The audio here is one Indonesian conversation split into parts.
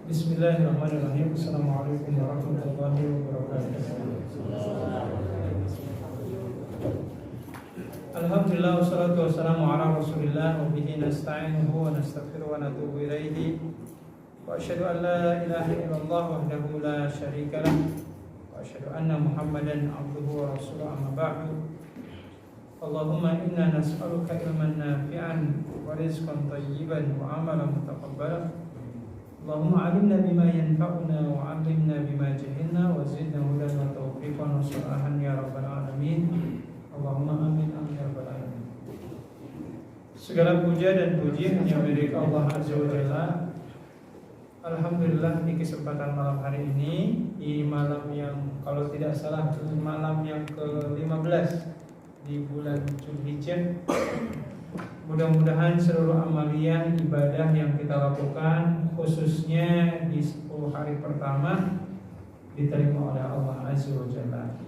Bismillahirrahmanirrahim. Assalamualaikum warahmatullahi wabarakatuh. Alhamdulillah wassalatu wassalamu ala Rasulillah wa bihi nasta'inuhu wa nastaghfiruhu wa natubu ilaihi. Wa asyhadu an la ilaha illallah wahdahu la syarika lah wa asyhadu anna Muhammadan abduhu wa rasuluhu amma ba'du. Allahumma inna nas'aluka ilman nafi'an wa rizqan thayyiban wa amalan mutaqabbalan. Allahumma alimna bima yanfa'una wa 'allimna bima jahilna wa zidna hudan wa tawfiqan wa salahan ya rabbal alamin. Allahumma amin amin ya rabbal alamin. Segala puja dan puji hanya milik Allah Azza wa Jalla. Alhamdulillah di kesempatan malam hari ini, di malam yang kalau tidak salah malam yang ke-15 di bulan Dzulhijjah. Mudah-mudahan seluruh amaliyah ibadah yang kita lakukan, khususnya di 10 hari pertama, diterima oleh Allah Azza wa Jalla.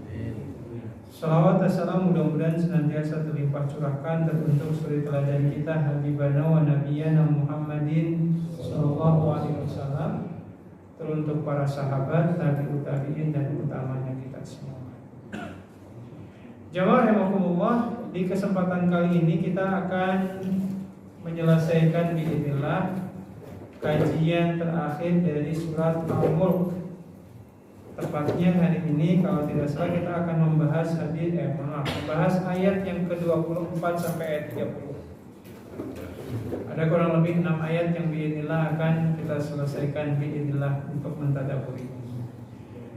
Salawat dan salam mudah-mudahan senantiasa terlimpah curahkan teruntuk suri teladan kita Habibana wa Nabiyana Muhammadin sallallahu alaihi wasallam, teruntuk para sahabat, tabi'ut tabi'in dan utamanya kita semua. Jamaah rahimakumullah, di kesempatan kali ini kita akan menyelesaikan biidznillah kajian terakhir dari surat Al-Mulk. Tepatnya hari ini kalau tidak salah kita akan membahas membahas ayat yang ke-24 sampai ayat 30. Ada kurang lebih 6 ayat yang biidznillah akan kita selesaikan biidznillah untuk mentadabburi.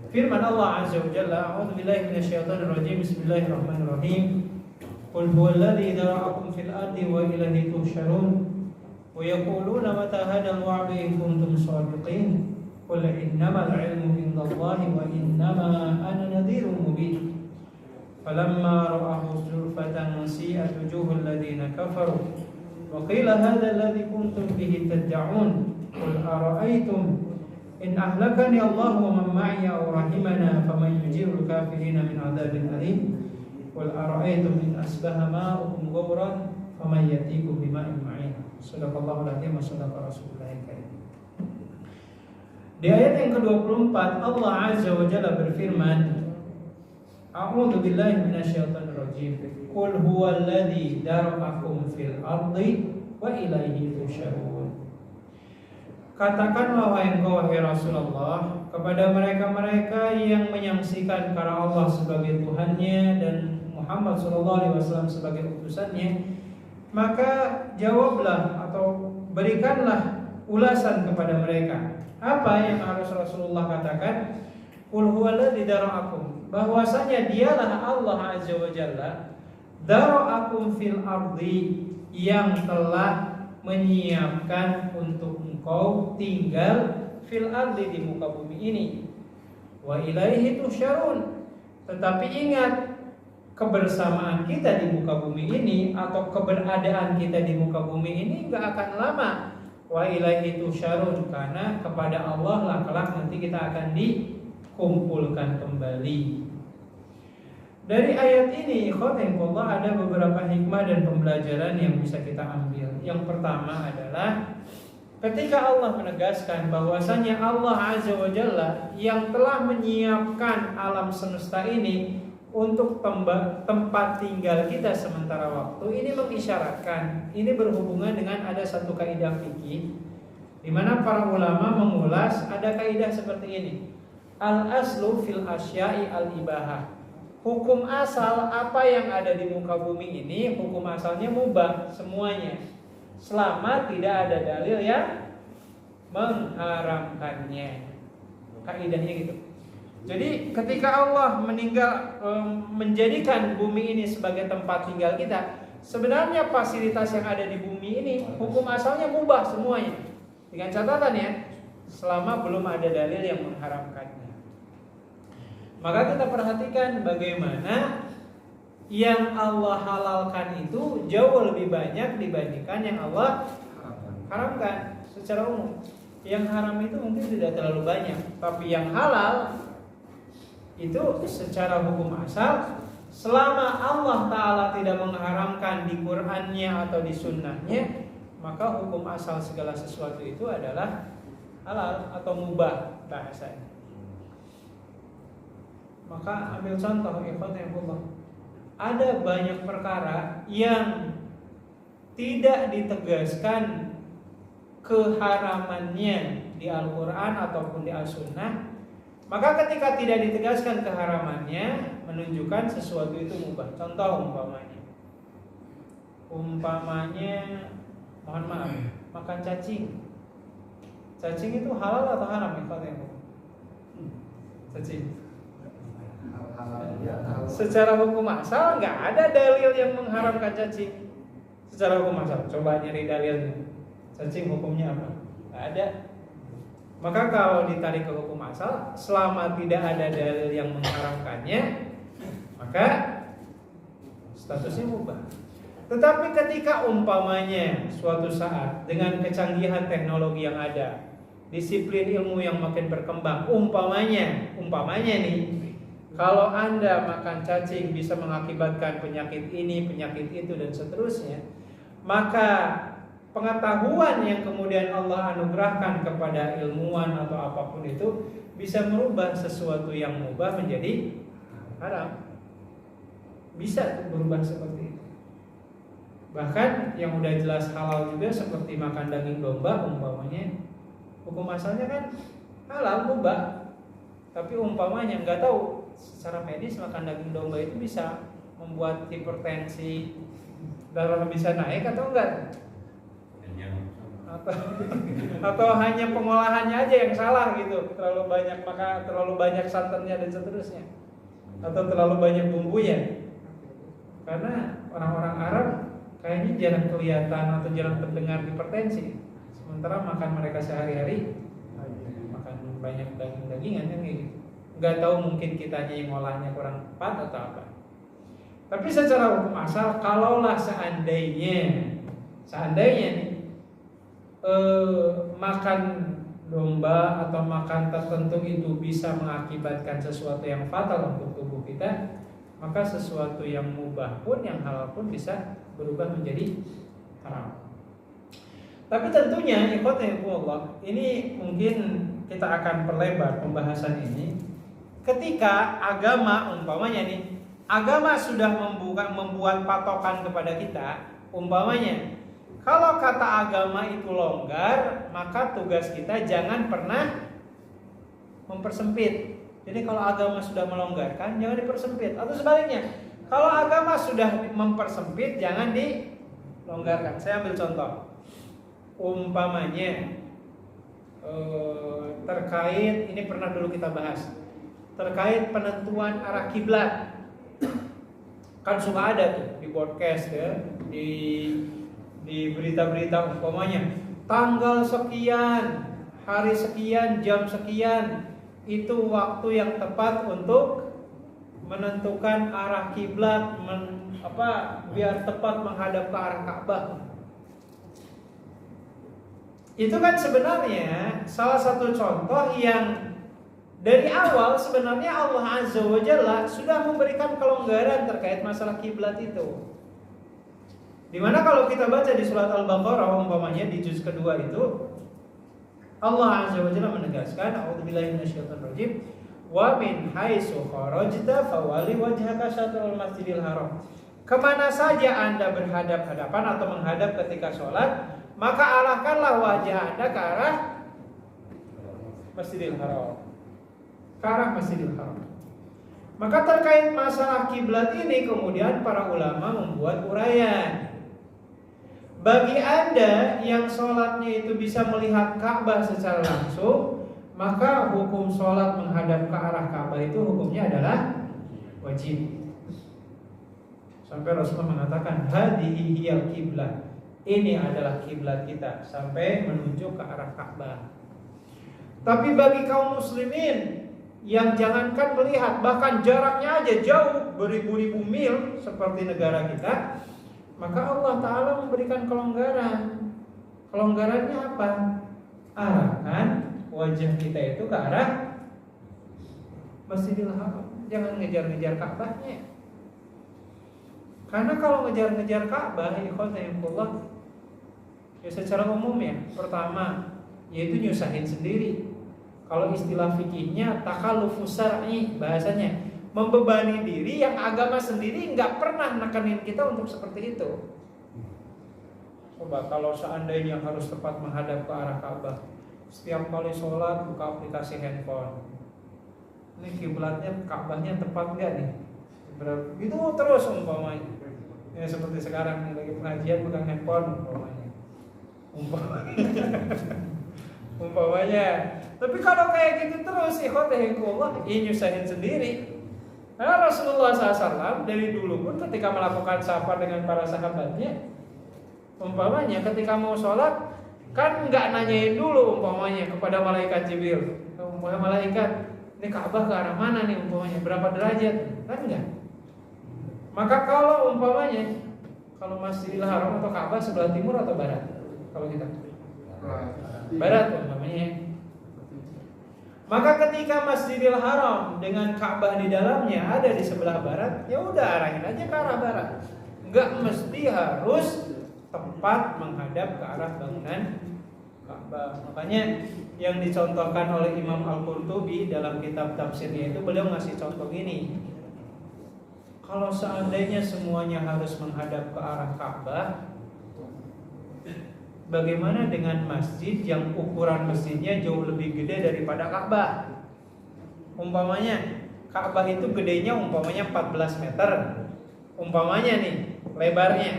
Firman Allah Azza wa Jalla, a'udzu billahi minasyaitonir rajim. Bismillahirrahmanirrahim. Qul huwallazi dzara'akum fil ardi wa ilaihi tuhsyarun wa yaquluna mata hadzal wa'du in kuntum shadiqin. Qul innamal 'ilmu 'indallahi wa innama ana nadhirun mubin. Falamma ra'ahu zulfatan si'at wujuhul ladzina kafaru wa qila hadzal ladzi kuntum bihi tad'un. Qul ara'aytum in ahlakani Allah wa man ma'i aw rahimana faman yujirul kafirina min 'adzabin alim. Qul ara'aytum in asbaha ma'ukum ghawran faman yatikum bima'in ma'in. Shadaqallahu al-'azim wa shadaqa rasulullahil karim. Di ayat yang ke-24 Allah Azza wa Jalla berfirman, a'udzu billahi minasyaitonir rajim. Qul huwallazi dara'akum fil ardi wa ilaihi tusyarun. Katakanlah wahai engkau wahai Rasulullah kepada mereka-mereka yang menyaksikan para Allah sebagai Tuhannya dan Muhammad SAW sebagai utusannya, maka jawablah atau berikanlah ulasan kepada mereka. Apa yang harus Rasulullah katakan? Qul huwallazi dara'akum, bahwasanya dialah Allah Azza wa Jalla dara'akum fil ardi, yang telah menyiapkan untuk engkau tinggal fil ardi, di muka bumi ini. Wa ilaihi tusyarun, tetapi ingat, kebersamaan kita di muka bumi ini atau keberadaan kita di muka bumi ini enggak akan lama. Wa ilaihi tusyarun, karena kepada Allah lah kelak nanti kita akan dikumpulkan kembali. Dari ayat ini ikhwatallah ada beberapa hikmah dan pembelajaran yang bisa kita ambil. Yang pertama adalah ketika Allah menegaskan bahwasanya Allah Azza wa Jalla yang telah menyiapkan alam semesta ini untuk tempat tinggal kita sementara waktu, ini mengisyaratkan, ini berhubungan dengan ada satu kaidah fikih di mana para ulama mengulas ada kaidah seperti ini. Al-aslu fil asya'i al-ibahah. Hukum asal apa yang ada di muka bumi ini, hukum asalnya mubah semuanya, selama tidak ada dalil yang mengharamkannya. Kaidahnya gitu. Jadi ketika Allah menjadikan bumi ini sebagai tempat tinggal kita, sebenarnya fasilitas yang ada di bumi ini hukum asalnya mubah semuanya, dengan catatan ya, selama belum ada dalil yang mengharamkannya. Maka kita perhatikan bagaimana yang Allah halalkan itu jauh lebih banyak dibandingkan yang Allah haramkan secara umum. Yang haram itu mungkin tidak terlalu banyak, tapi yang halal itu secara hukum asal, selama Allah Ta'ala tidak mengharamkan di Qur'annya atau di sunnahnya, maka hukum asal segala sesuatu itu adalah halal atau mubah bahasanya. Maka ambil contoh ikhwanillah, ada banyak perkara yang tidak ditegaskan keharamannya di Al-Quran ataupun di As-Sunnah. Maka ketika tidak ditegaskan keharamannya, menunjukkan sesuatu itu mubah. Contoh umpamanya mohon maaf, makan cacing. Cacing itu halal atau haram ikhwanillah? Cacing secara hukum asal nggak ada dalil yang mengharamkan cacing. Secara hukum asal, coba nyari dalilnya. Cacing hukumnya apa? Nggak ada. Maka kalau ditarik ke hukum asal, selama tidak ada dalil yang mengharamkannya, maka statusnya mubah. Tetapi ketika umpamanya suatu saat dengan kecanggihan teknologi yang ada, disiplin ilmu yang makin berkembang, umpamanya nih, kalau Anda makan cacing bisa mengakibatkan penyakit ini, penyakit itu, dan seterusnya, maka pengetahuan yang kemudian Allah anugerahkan kepada ilmuwan atau apapun itu bisa merubah sesuatu yang mubah menjadi haram. Bisa berubah seperti itu. Bahkan yang udah jelas halal juga seperti makan daging domba umpamanya, hukum asalnya kan halal mubah. Tapi umpamanya nggak tahu secara medis makan daging domba itu bisa membuat hipertensi, darah bisa naik atau enggak? Atau hanya pengolahannya aja yang salah gitu, terlalu banyak maka terlalu banyak santannya dan seterusnya, atau terlalu banyak bumbunya. Karena orang-orang Arab kayaknya jarang kelihatan atau jarang terdengar hipertensi, sementara makan mereka sehari-hari makan banyak daging-dagingan kan gitu. Nggak tahu mungkin kitanya yang ngolahnya kurang tepat atau apa. Tapi secara hukum asal, kalaulah seandainya nih makan domba atau makan tertentu itu bisa mengakibatkan sesuatu yang fatal untuk tubuh kita, maka sesuatu yang mubah pun, yang halal pun bisa berubah menjadi haram. Tapi tentunya ikhwatullah, ini mungkin kita akan perlebar pembahasan ini ketika agama umpamanya nih, agama sudah membuat patokan kepada kita, umpamanya kalau kata agama itu longgar, maka tugas kita jangan pernah mempersempit. Jadi kalau agama sudah melonggarkan, jangan dipersempit. Atau sebaliknya, kalau agama sudah mempersempit, jangan dilonggarkan. Saya ambil contoh. Umpamanya terkait, ini pernah dulu kita bahas, terkait penentuan arah kiblat. Kan suka ada tuh di broadcast ya, di berita-berita umpamanya tanggal sekian, hari sekian, jam sekian itu waktu yang tepat untuk menentukan arah kiblat, biar tepat menghadap ke arah Ka'bah. Itu kan sebenarnya salah satu contoh yang dari awal sebenarnya Allah Azza wa Jalla sudah memberikan kelonggaran terkait masalah kiblat itu. Dimana kalau kita baca di surat Al-Baqarah umpamanya di juz kedua itu, Allah Azza wa Jalla menegaskan, a'udzubillahi minasyaitonir rajim, wa min haitsu kharajta fawalli wajhaka syatrul masjidil haram. Kemana saja Anda berhadap-hadapan atau menghadap ketika sholat, maka arahkanlah wajah Anda ke arah Masjidil Haram. Ke arah Masjidil Haram. Maka terkait masalah kiblat ini kemudian para ulama membuat uraian. Bagi Anda yang sholatnya itu bisa melihat Ka'bah secara langsung, maka hukum sholat menghadap ke arah Ka'bah itu hukumnya adalah wajib. Sampai Rasulullah mengatakan, hadihi hiyal kiblat, ini adalah kiblat kita, sampai menunjuk ke arah Ka'bah. Tapi bagi kaum muslimin yang jangankan melihat, bahkan jaraknya aja jauh beribu-ribu mil seperti negara kita, maka Allah Ta'ala memberikan kelonggaran. Kelonggarannya apa? Arahkan wajah kita itu ke arah Masjidil Haram. Jangan ngejar-ngejar Ka'bahnya. Karena kalau ngejar-ngejar Ka'bah, ikhwanillah, ya secara umum ya, pertama yaitu nyusahin sendiri. Kalau istilah fikihnya takallufus syar'i, bahasanya membebani diri yang agama sendiri nggak pernah nekenin kita untuk seperti itu. Coba kalau seandainya harus tepat menghadap ke arah Ka'bah, setiap kali sholat buka aplikasi handphone, ini kiblatnya Ka'bahnya tepat nggak nih? Itu terus umpamanya. Ya seperti sekarang nih lagi pengajian pegang handphone umpamanya. Tapi kalau kayak gitu terus, ikhwatahillah, ini nyusahin sendiri. Karena Rasulullah SAW dari dulu pun ketika melakukan safar dengan para sahabatnya, umpamanya ketika mau sholat kan nggak nanyain dulu umpamanya kepada malaikat Jibril, malaikat ini Ka'bah ke arah mana nih umpamanya, berapa derajat, kan enggak. Maka kalau umpamanya kalau Masjidil Haram atau Ka'bah sebelah timur atau barat, kalau kita barat umpamanya. Maka ketika Masjidil Haram dengan Ka'bah di dalamnya ada di sebelah barat, ya udah arahin aja ke arah barat. Enggak mesti harus tepat menghadap ke arah bangunan Ka'bah. Makanya yang dicontohkan oleh Imam Al-Qurtubi dalam kitab tafsirnya itu, beliau ngasih contoh gini. Kalau seandainya semuanya harus menghadap ke arah Ka'bah, bagaimana dengan masjid yang ukuran masjidnya jauh lebih gede daripada Ka'bah? Umpamanya Ka'bah itu gedenya umpamanya 14 meter, umpamanya nih lebarnya.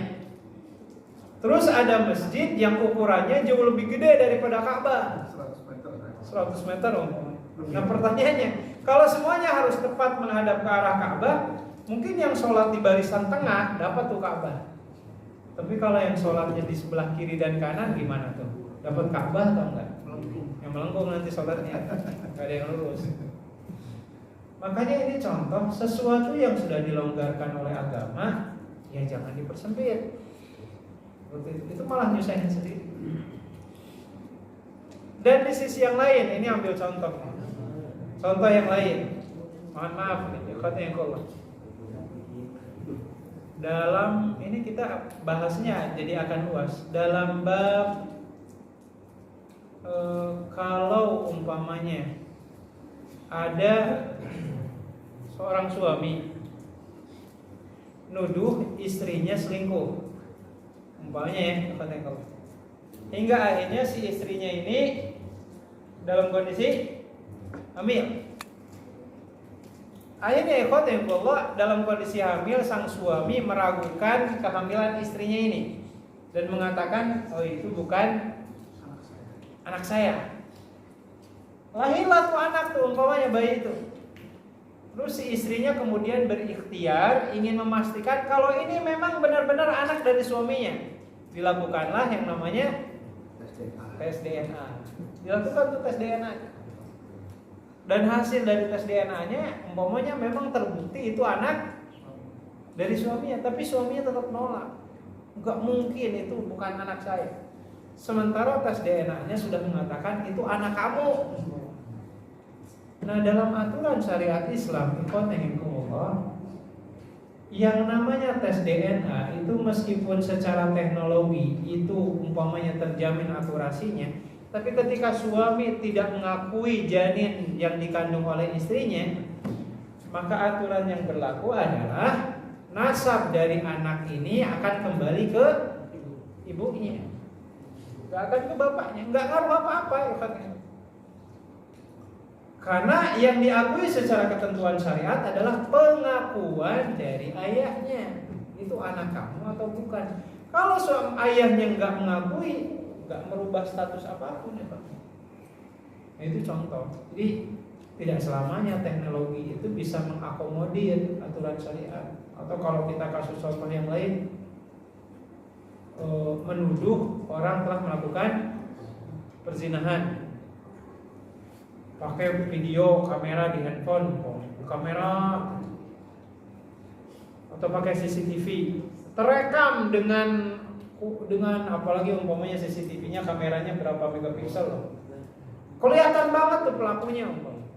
Terus ada masjid yang ukurannya jauh lebih gede daripada Ka'bah, 100 meter umpamanya. Nah pertanyaannya, kalau semuanya harus tepat menghadap ke arah Ka'bah, mungkin yang sholat di barisan tengah dapat tuh Ka'bah. Tapi kalau yang sholatnya di sebelah kiri dan kanan gimana tuh? Dapat Ka'bah atau enggak? Yang melengkung nanti sholatnya, enggak ada yang lurus. Makanya ini contoh sesuatu yang sudah dilonggarkan oleh agama, ya jangan dipersempit. Itu malah nyusahin sendiri. Dan di sisi yang lain, ini ambil contoh. Contoh yang lain. Mohon maaf, kata yang Allah. Dalam ini kita bahasnya jadi akan luas. Dalam bab kalau umpamanya ada seorang suami nuduh istrinya selingkuh, umpamanya ya, katanya kalau hingga akhirnya si istrinya ini dalam kondisi hamil. Akhirnya ikhwatullah, dalam kondisi hamil sang suami meragukan kehamilan istrinya ini dan mengatakan, oh itu bukan anak saya. Lahirlah tuh anak tuh umpamanya bayi itu. Terus si istrinya kemudian berikhtiar ingin memastikan kalau ini memang benar-benar anak dari suaminya. Dilakukanlah yang namanya tes DNA. Dilakukan tuh tes DNA. Dan hasil dari tes DNA-nya umpamanya memang terbukti itu anak dari suaminya, tapi suaminya tetap nolak. Enggak mungkin, itu bukan anak saya. Sementara tes DNA-nya sudah mengatakan itu anak kamu. Nah, dalam aturan syariat Islam, yang namanya tes DNA itu meskipun secara teknologi itu umpamanya terjamin akurasinya, tapi ketika suami tidak mengakui janin yang dikandung oleh istrinya, maka aturan yang berlaku adalah nasab dari anak ini akan kembali ke ibunya, nggak akan ke bapaknya, nggak ngaruh apa-apa ya katanya. Karena yang diakui secara ketentuan syariat adalah pengakuan dari ayahnya, itu anak kamu atau bukan. Kalau ayahnya nggak mengakui, nggak merubah status apapun ya Pak. Nah, itu contoh. Jadi tidak selamanya teknologi itu bisa mengakomodir aturan syariat. Atau kalau kita kasus contoh yang lain, menuduh orang telah melakukan perzinahan, pakai video kamera di handphone, kamera atau pakai CCTV, terekam dengan apalagi umpamanya CCTV-nya kameranya berapa megapiksel loh. Kelihatan banget tuh pelakunya umpamanya.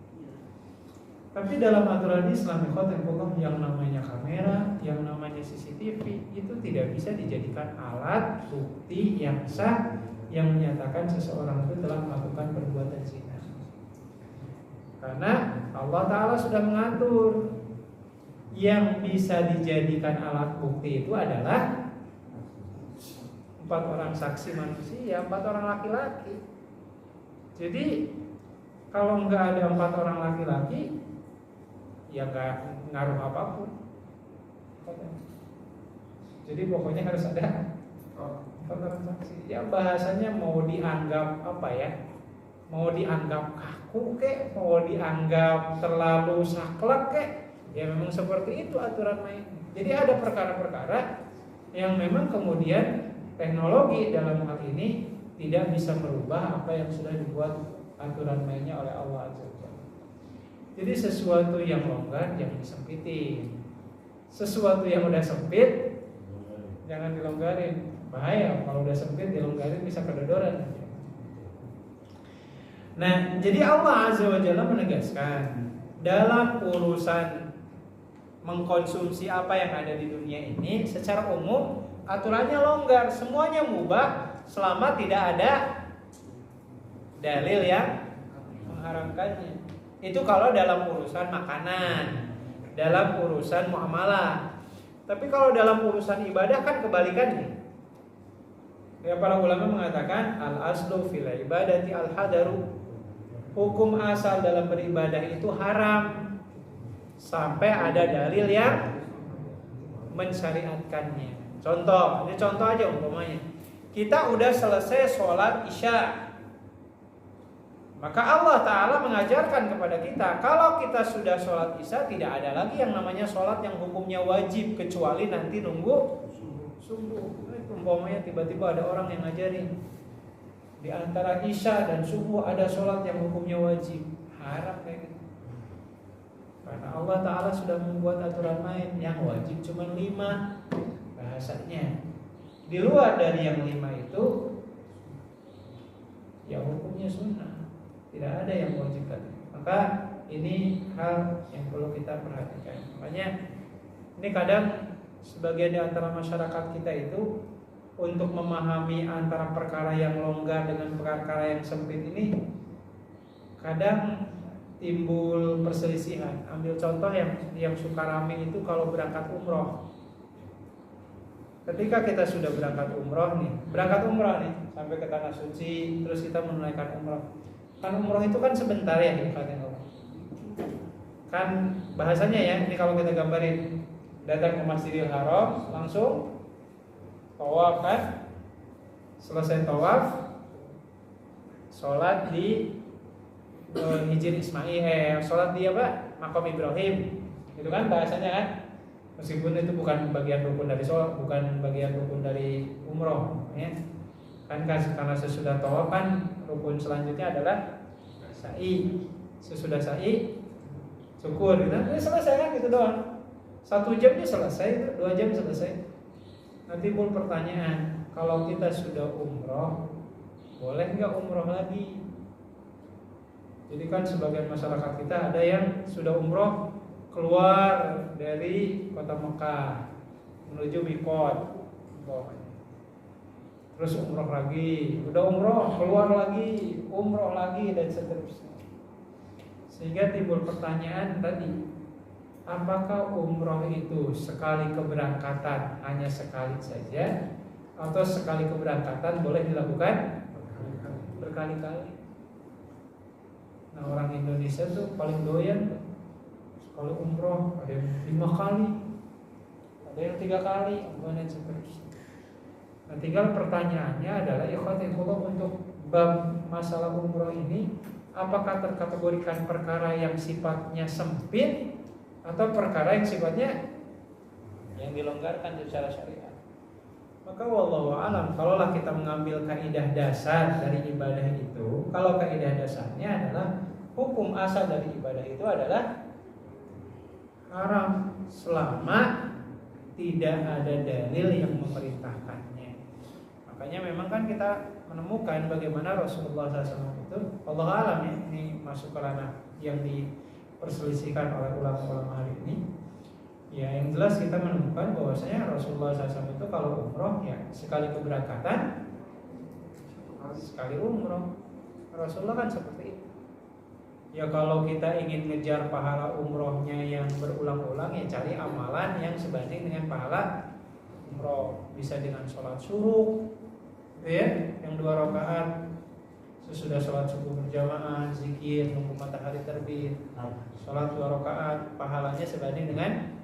Tapi dalam aturan Islam yang namanya kamera, yang namanya CCTV itu tidak bisa dijadikan alat bukti yang sah yang menyatakan seseorang itu telah melakukan perbuatan zina. Karena Allah Ta'ala sudah mengatur yang bisa dijadikan alat bukti itu adalah 4 orang saksi manusia, 4 orang laki-laki. Jadi kalau nggak ada 4 orang laki-laki, ya nggak ngaruh apapun. Jadi pokoknya harus ada 4 orang saksi. Ya bahasanya mau dianggap apa ya? Mau dianggap kaku kek, mau dianggap terlalu saklek kek, ya memang seperti itu aturan main. Jadi ada perkara-perkara yang memang kemudian teknologi dalam hal ini tidak bisa merubah apa yang sudah dibuat aturan mainnya oleh Allah Azza wa Jalla. Jadi sesuatu yang longgar jangan disempitin. Sesuatu yang udah sempit jangan dilonggarin. Bahaya kalau udah sempit dilonggarin bisa kedodoran. Nah, jadi Allah Azza wa Jalla menegaskan dalam urusan mengkonsumsi apa yang ada di dunia ini secara umum aturannya longgar, semuanya mubah selama tidak ada dalil yang mengharamkannya. Itu kalau dalam urusan makanan, dalam urusan muamalah. Tapi kalau dalam urusan ibadah kan kebalikannya. Ya, para ulama mengatakan al-aslu fil ibadati al-hadaru. Hukum asal dalam beribadah itu haram sampai ada dalil yang mensyariatkannya. Contoh, ini contoh aja umpamanya. Kita udah selesai sholat isya, maka Allah Ta'ala mengajarkan kepada kita, kalau kita sudah sholat isya tidak ada lagi yang namanya sholat yang hukumnya wajib kecuali nanti nunggu subuh. Umpamanya tiba-tiba ada orang yang ngajarin di antara isya dan subuh ada sholat yang hukumnya wajib, haram kayak gitu. Karena Allah Ta'ala sudah membuat aturan main yang wajib cuma 5 bahasanya. Di luar dari yang 5 itu ya hukumnya sunnah, tidak ada yang wajib tadi. Maka ini hal yang perlu kita perhatikan. Makanya ini kadang sebagian di antara masyarakat kita itu untuk memahami antara perkara yang longgar dengan perkara yang sempit ini kadang timbul perselisihan. Ambil contoh yang suka rame itu kalau berangkat umroh. Ketika kita sudah berangkat umroh nih sampai ke tanah suci, terus kita menunaikan umroh. Kan umroh itu kan sebentar ya ibaratnya. Kan bahasanya ya, ini kalau kita gambarin, datang ke Masjidil Haram langsung tawaf kan, selesai tawaf sholat di Hijr Ismail, sholat di apa? Maqam Ibrahim, itu kan bahasanya kan. Meskipun itu bukan bagian rukun dari sholat, bukan bagian rukun dari umroh, ya. Kan karena sesudah tawaf kan rukun selanjutnya adalah sa'i. Sesudah sa'i syukur, gitu. Ini selesai kan gitu doang. 1 jamnya selesai, 2 jam selesai. Nanti timbul pertanyaan, kalau kita sudah umroh, boleh nggak umroh lagi? Jadi kan sebagian masyarakat kita ada yang sudah umroh keluar dari kota Mekah menuju Miqat, terus umroh lagi, udah umroh keluar lagi, umroh lagi dan seterusnya. Sehingga timbul pertanyaan tadi, apakah umroh itu sekali keberangkatan hanya sekali saja, atau sekali keberangkatan boleh dilakukan berkali-kali? Nah, orang Indonesia tuh paling doyan kalau umroh ada yang 5 kali, ada yang 3 kali, dan seterusnya. Nah, tinggal pertanyaannya adalah ikhwatillah, untuk bab masalah umroh ini, apakah terkategorikan perkara yang sifatnya sempit atau perkara yang sifatnya yang dilonggarkan secara syariat? Maka wallahu a'lam, kalaulah kita mengambil kaidah dasar dari ibadah itu, kalau kaidah dasarnya adalah hukum asal dari ibadah itu adalah haram selama tidak ada dalil yang memerintahkannya. Makanya memang kan kita menemukan bagaimana Rasulullah SAW itu, Allah alam ya, ini masuk ke ranah yang diperselisihkan oleh ulama-ulama hari ini. Ya, yang jelas kita menemukan bahwasanya Rasulullah SAW itu kalau umroh ya sekali keberangkatan sekali umroh. Rasulullah kan seperti itu. Ya kalau kita ingin ngejar pahala umrohnya yang berulang-ulang, ya cari amalan yang sebanding dengan pahala umroh. Bisa dengan sholat suruh, ya, yang 2 rakaat sesudah sholat subuh berjamaah, zikir nunggu matahari terbit, sholat 2 rakaat, pahalanya sebanding dengan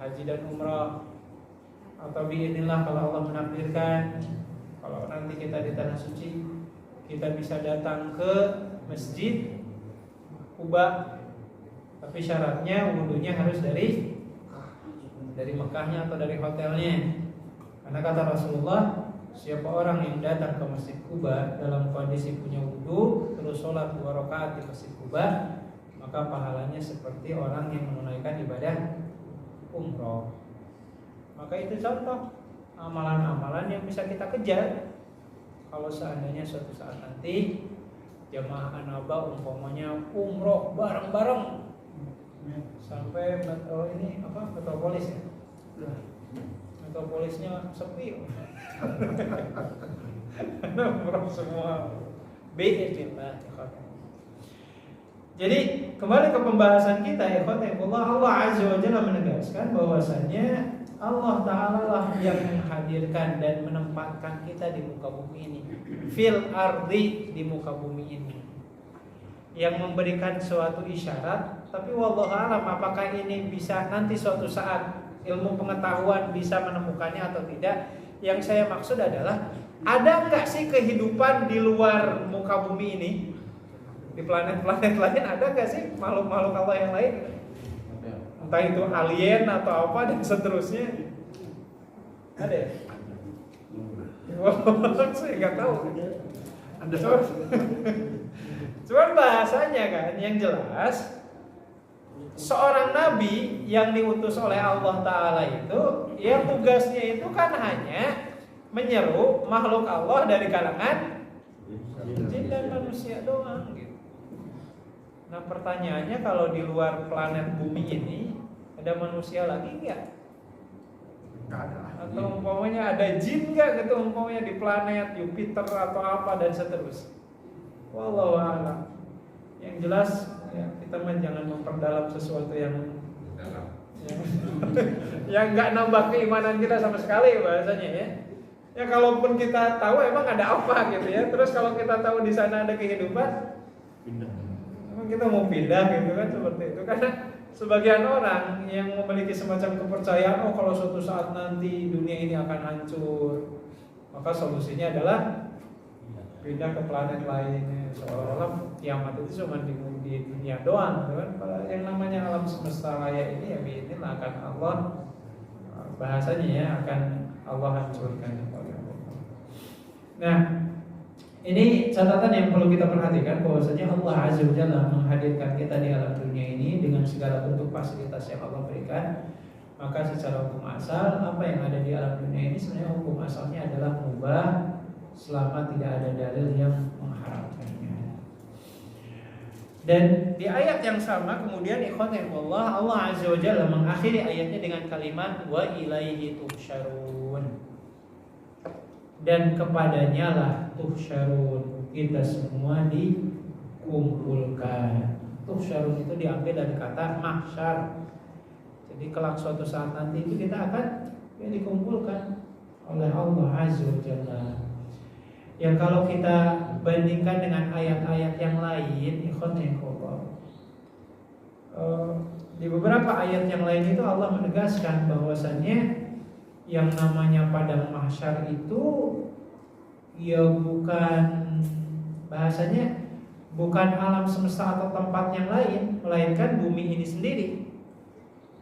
haji dan umrah. Atau biidznillah kalau Allah menakdirkan, kalau nanti kita di tanah suci, kita bisa datang ke masjid Kuba, tapi syaratnya wudunya harus dari Mekahnya atau dari hotelnya. Karena kata Rasulullah, siapa orang yang datang ke Masjid Kuba dalam kondisi punya wudu terus sholat 2 rakaat di Masjid Kuba, maka pahalanya seperti orang yang menunaikan ibadah umroh. Maka itu contoh amalan-amalan yang bisa kita kejar. Kalau seandainya suatu saat nanti jamaah Anaba umpamanya umroh bareng-bareng sampai metropolis ya. Metropolisnya sepi. Umroh semua. Bi'idznillah. Jadi kembali ke pembahasan kita, Allah Azza wa Jalla menegaskan bahwasannya Allah Ta'ala lah yang menghadirkan dan menempatkan kita di muka bumi ini, fil ardi, di muka bumi ini, yang memberikan suatu isyarat. Tapi wallahu alam apakah ini bisa nanti suatu saat ilmu pengetahuan bisa menemukannya atau tidak. Yang saya maksud adalah, ada nggak sih kehidupan di luar muka bumi ini? Di planet-planet lain ada nggak sih makhluk-makhluk Allah yang lain? Entah itu alien atau apa dan seterusnya. Ada ya? Saya nggak tahu. Cuman bahasanya kan yang jelas, seorang nabi yang diutus oleh Allah Ta'ala itu, ya tugasnya itu kan hanya menyeru makhluk Allah dari kalangan jin dan manusia doang gitu. Nah pertanyaannya, kalau di luar planet bumi ini ada manusia lagi nggak? Nggak ada. Atau umpamanya ada jin nggak gitu, umpamanya di planet Jupiter atau apa dan seterusnya. Wallahu a'lam. Yang jelas ya, kita jangan memperdalam sesuatu yang yang nggak nambah keimanan kita sama sekali bahasanya ya. Ya kalaupun kita tahu emang ada apa gitu ya. Terus kalau kita tahu di sana ada kehidupan, emang kita mau pindah gitu kan, seperti itu. Karena sebagian orang yang memiliki semacam kepercayaan, oh kalau suatu saat nanti dunia ini akan hancur, maka solusinya adalah pindah ke planet lain. Seolah-olah kiamat itu cuma di dunia doang, gitu kan? Padahal yang namanya alam semesta raya ini ya ini akan Allah, bahasanya ya, akan Allah hancurkan. Nah, ini catatan yang perlu kita perhatikan, bahwasanya Allah Azza wa Jalla menghadirkan kita di alam dunia ini dengan segala bentuk fasilitas yang Allah berikan. Maka secara hukum asal, apa yang ada di alam dunia ini sebenarnya hukum asalnya adalah mubah, selama tidak ada dalil yang mengharamkannya. Dan di ayat yang sama kemudian ikhwanillah, Allah Azza wa Jalla mengakhiri ayatnya dengan kalimat wa ilaihi tuhsyarun. Dan kepadanya lah tuhsyarun, kita semua dikumpulkan. Tuhsyarun itu diambil dari kata mahsyar. Jadi kelak suatu saat nanti itu kita akan dikumpulkan oleh Allah Azza wa Jalla. Yang kalau kita bandingkan dengan ayat-ayat yang lain, di beberapa ayat yang lain itu Allah menegaskan bahwasannya yang namanya padang mahsyar itu ya bukan, bahasanya bukan alam semesta atau tempat yang lain, melainkan bumi ini sendiri.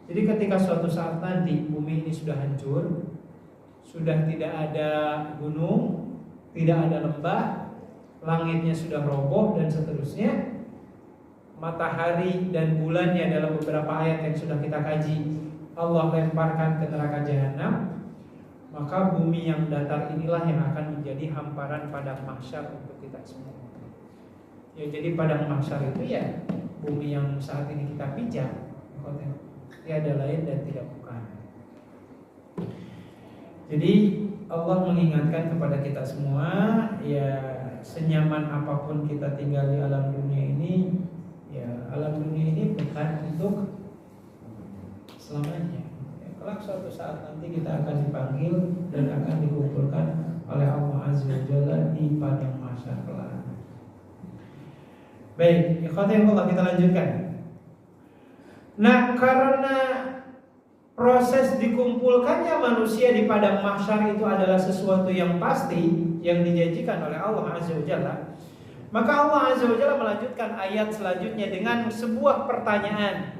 Jadi ketika suatu saat nanti bumi ini sudah hancur, sudah tidak ada gunung, tidak ada lembah, langitnya sudah roboh dan seterusnya, matahari dan bulannya dalam beberapa ayat yang sudah kita kaji Allah lemparkan ke neraka jahanam, maka bumi yang datar inilah yang akan menjadi hamparan padang mahsyar untuk kita semua. Ya, jadi padang mahsyar itu ya bumi yang saat ini kita pijak, tiada lain dan tidak bukan. Jadi Allah mengingatkan kepada kita semua, ya senyaman apapun kita tinggal di alam dunia ini, ya alam dunia ini bukan untuk selamanya. Ya, kelak suatu saat nanti kita akan dipanggil dan akan dikumpulkan oleh Allah Azza wa Jalla di padang mahsyar kelak. Baik, ikhwati Allah, kita lanjutkan. Nah, karena proses dikumpulkannya manusia di padang mahsyar itu adalah sesuatu yang pasti yang dijanjikan oleh Allah Azza wa Jalla, maka Allah Azza wa Jalla melanjutkan ayat selanjutnya dengan sebuah pertanyaan,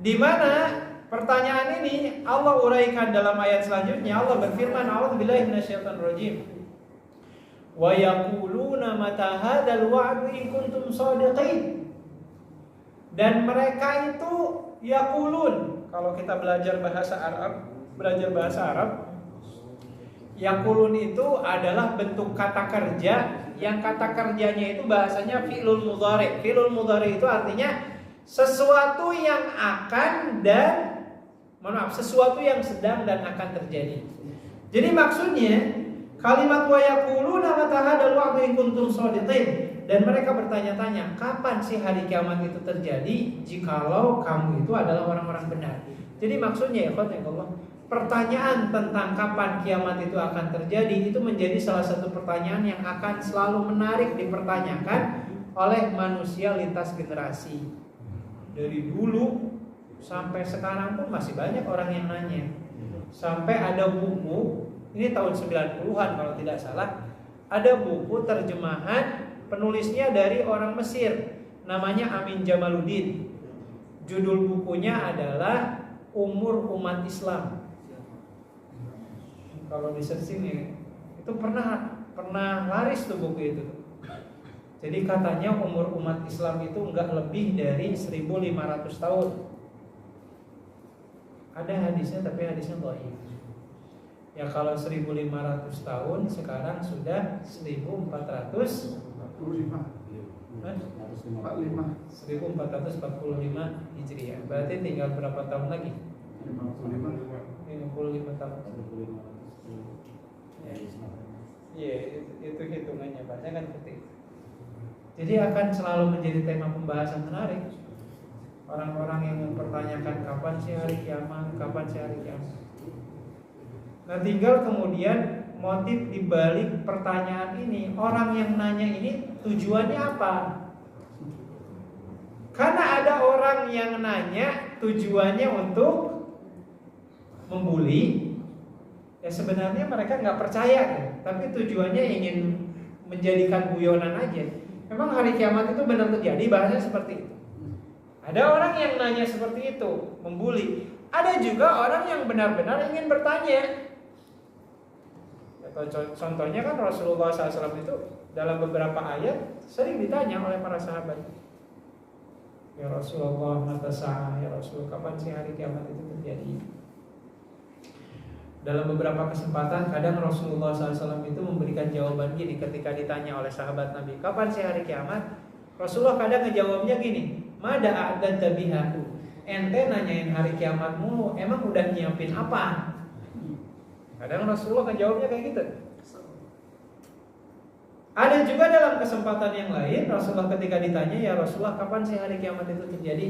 di mana pertanyaan ini Allah uraikan dalam ayat selanjutnya. Allah berfirman, a'udzubillahi minasyaitonirrajim, wa yaquluna mata hadzal wa'du in kuntum shadiqin. Dan mereka itu yaqulun, kalau kita belajar bahasa Arab, yaqulun itu adalah bentuk kata kerja yang kata kerjanya itu bahasanya fi'lul mudhari'. Fi'lul mudhari' itu artinya sesuatu yang akan sesuatu yang sedang dan akan terjadi. Jadi maksudnya kalimat wa yaquluna mata hadzal wa'du in kuntum shadiqin, dan mereka bertanya-tanya, kapan sih hari kiamat itu terjadi jikalau kamu itu adalah orang-orang benar. Jadi maksudnya ya Allah, pertanyaan tentang kapan kiamat itu akan terjadi itu menjadi salah satu pertanyaan yang akan selalu menarik dipertanyakan oleh manusia lintas generasi. Dari dulu sampai sekarang pun masih banyak orang yang nanya. Sampai ada buku, ini tahun 90-an kalau tidak salah, ada buku terjemahan penulisnya dari orang Mesir, namanya Amin Jamaluddin. Judul bukunya adalah Umur Umat Islam. Kalau di searching itu pernah laris tuh buku itu. Jadi katanya umur umat Islam itu enggak lebih dari 1500 tahun. Ada hadisnya tapi hadisnya dhaif. Ya kalau 1500 tahun sekarang sudah 1445 Hijriah. Berarti tinggal berapa tahun lagi? 55 tahun. Iya, itu hitungannya Pak. Kan seperti itu. Jadi akan selalu menjadi tema pembahasan menarik. Orang-orang yang mempertanyakan kapan sih hari kiamat, kapan sih hari kiamat. Nah, tinggal kemudian motif dibalik pertanyaan ini, orang yang nanya ini tujuannya apa? Karena ada orang yang nanya tujuannya untuk membuli, ya sebenarnya mereka nggak percaya, tapi tujuannya ingin menjadikan guyonan aja. Memang hari kiamat itu benar terjadi, bahasanya seperti itu. Ada orang yang nanya seperti itu, membuli. Ada juga orang yang benar-benar ingin bertanya. Contohnya kan Rasulullah SAW itu dalam beberapa ayat sering ditanya oleh para sahabat. Ya Rasulullah, mata sa'ah, ya Rasul, kapan sih hari kiamat itu terjadi? Dalam beberapa kesempatan kadang Rasulullah SAW itu memberikan jawaban gini ketika ditanya oleh sahabat Nabi, kapan sih hari kiamat? Rasulullah kadang ngejawabnya gini, mada a'dadta biha, ente nanyain hari kiamatmu, emang udah nyiapin apa? Kadang Rasulullah ngejawabnya kayak gitu. Ada juga dalam kesempatan yang lain Rasulullah ketika ditanya, ya Rasulullah kapan sih hari kiamat itu terjadi?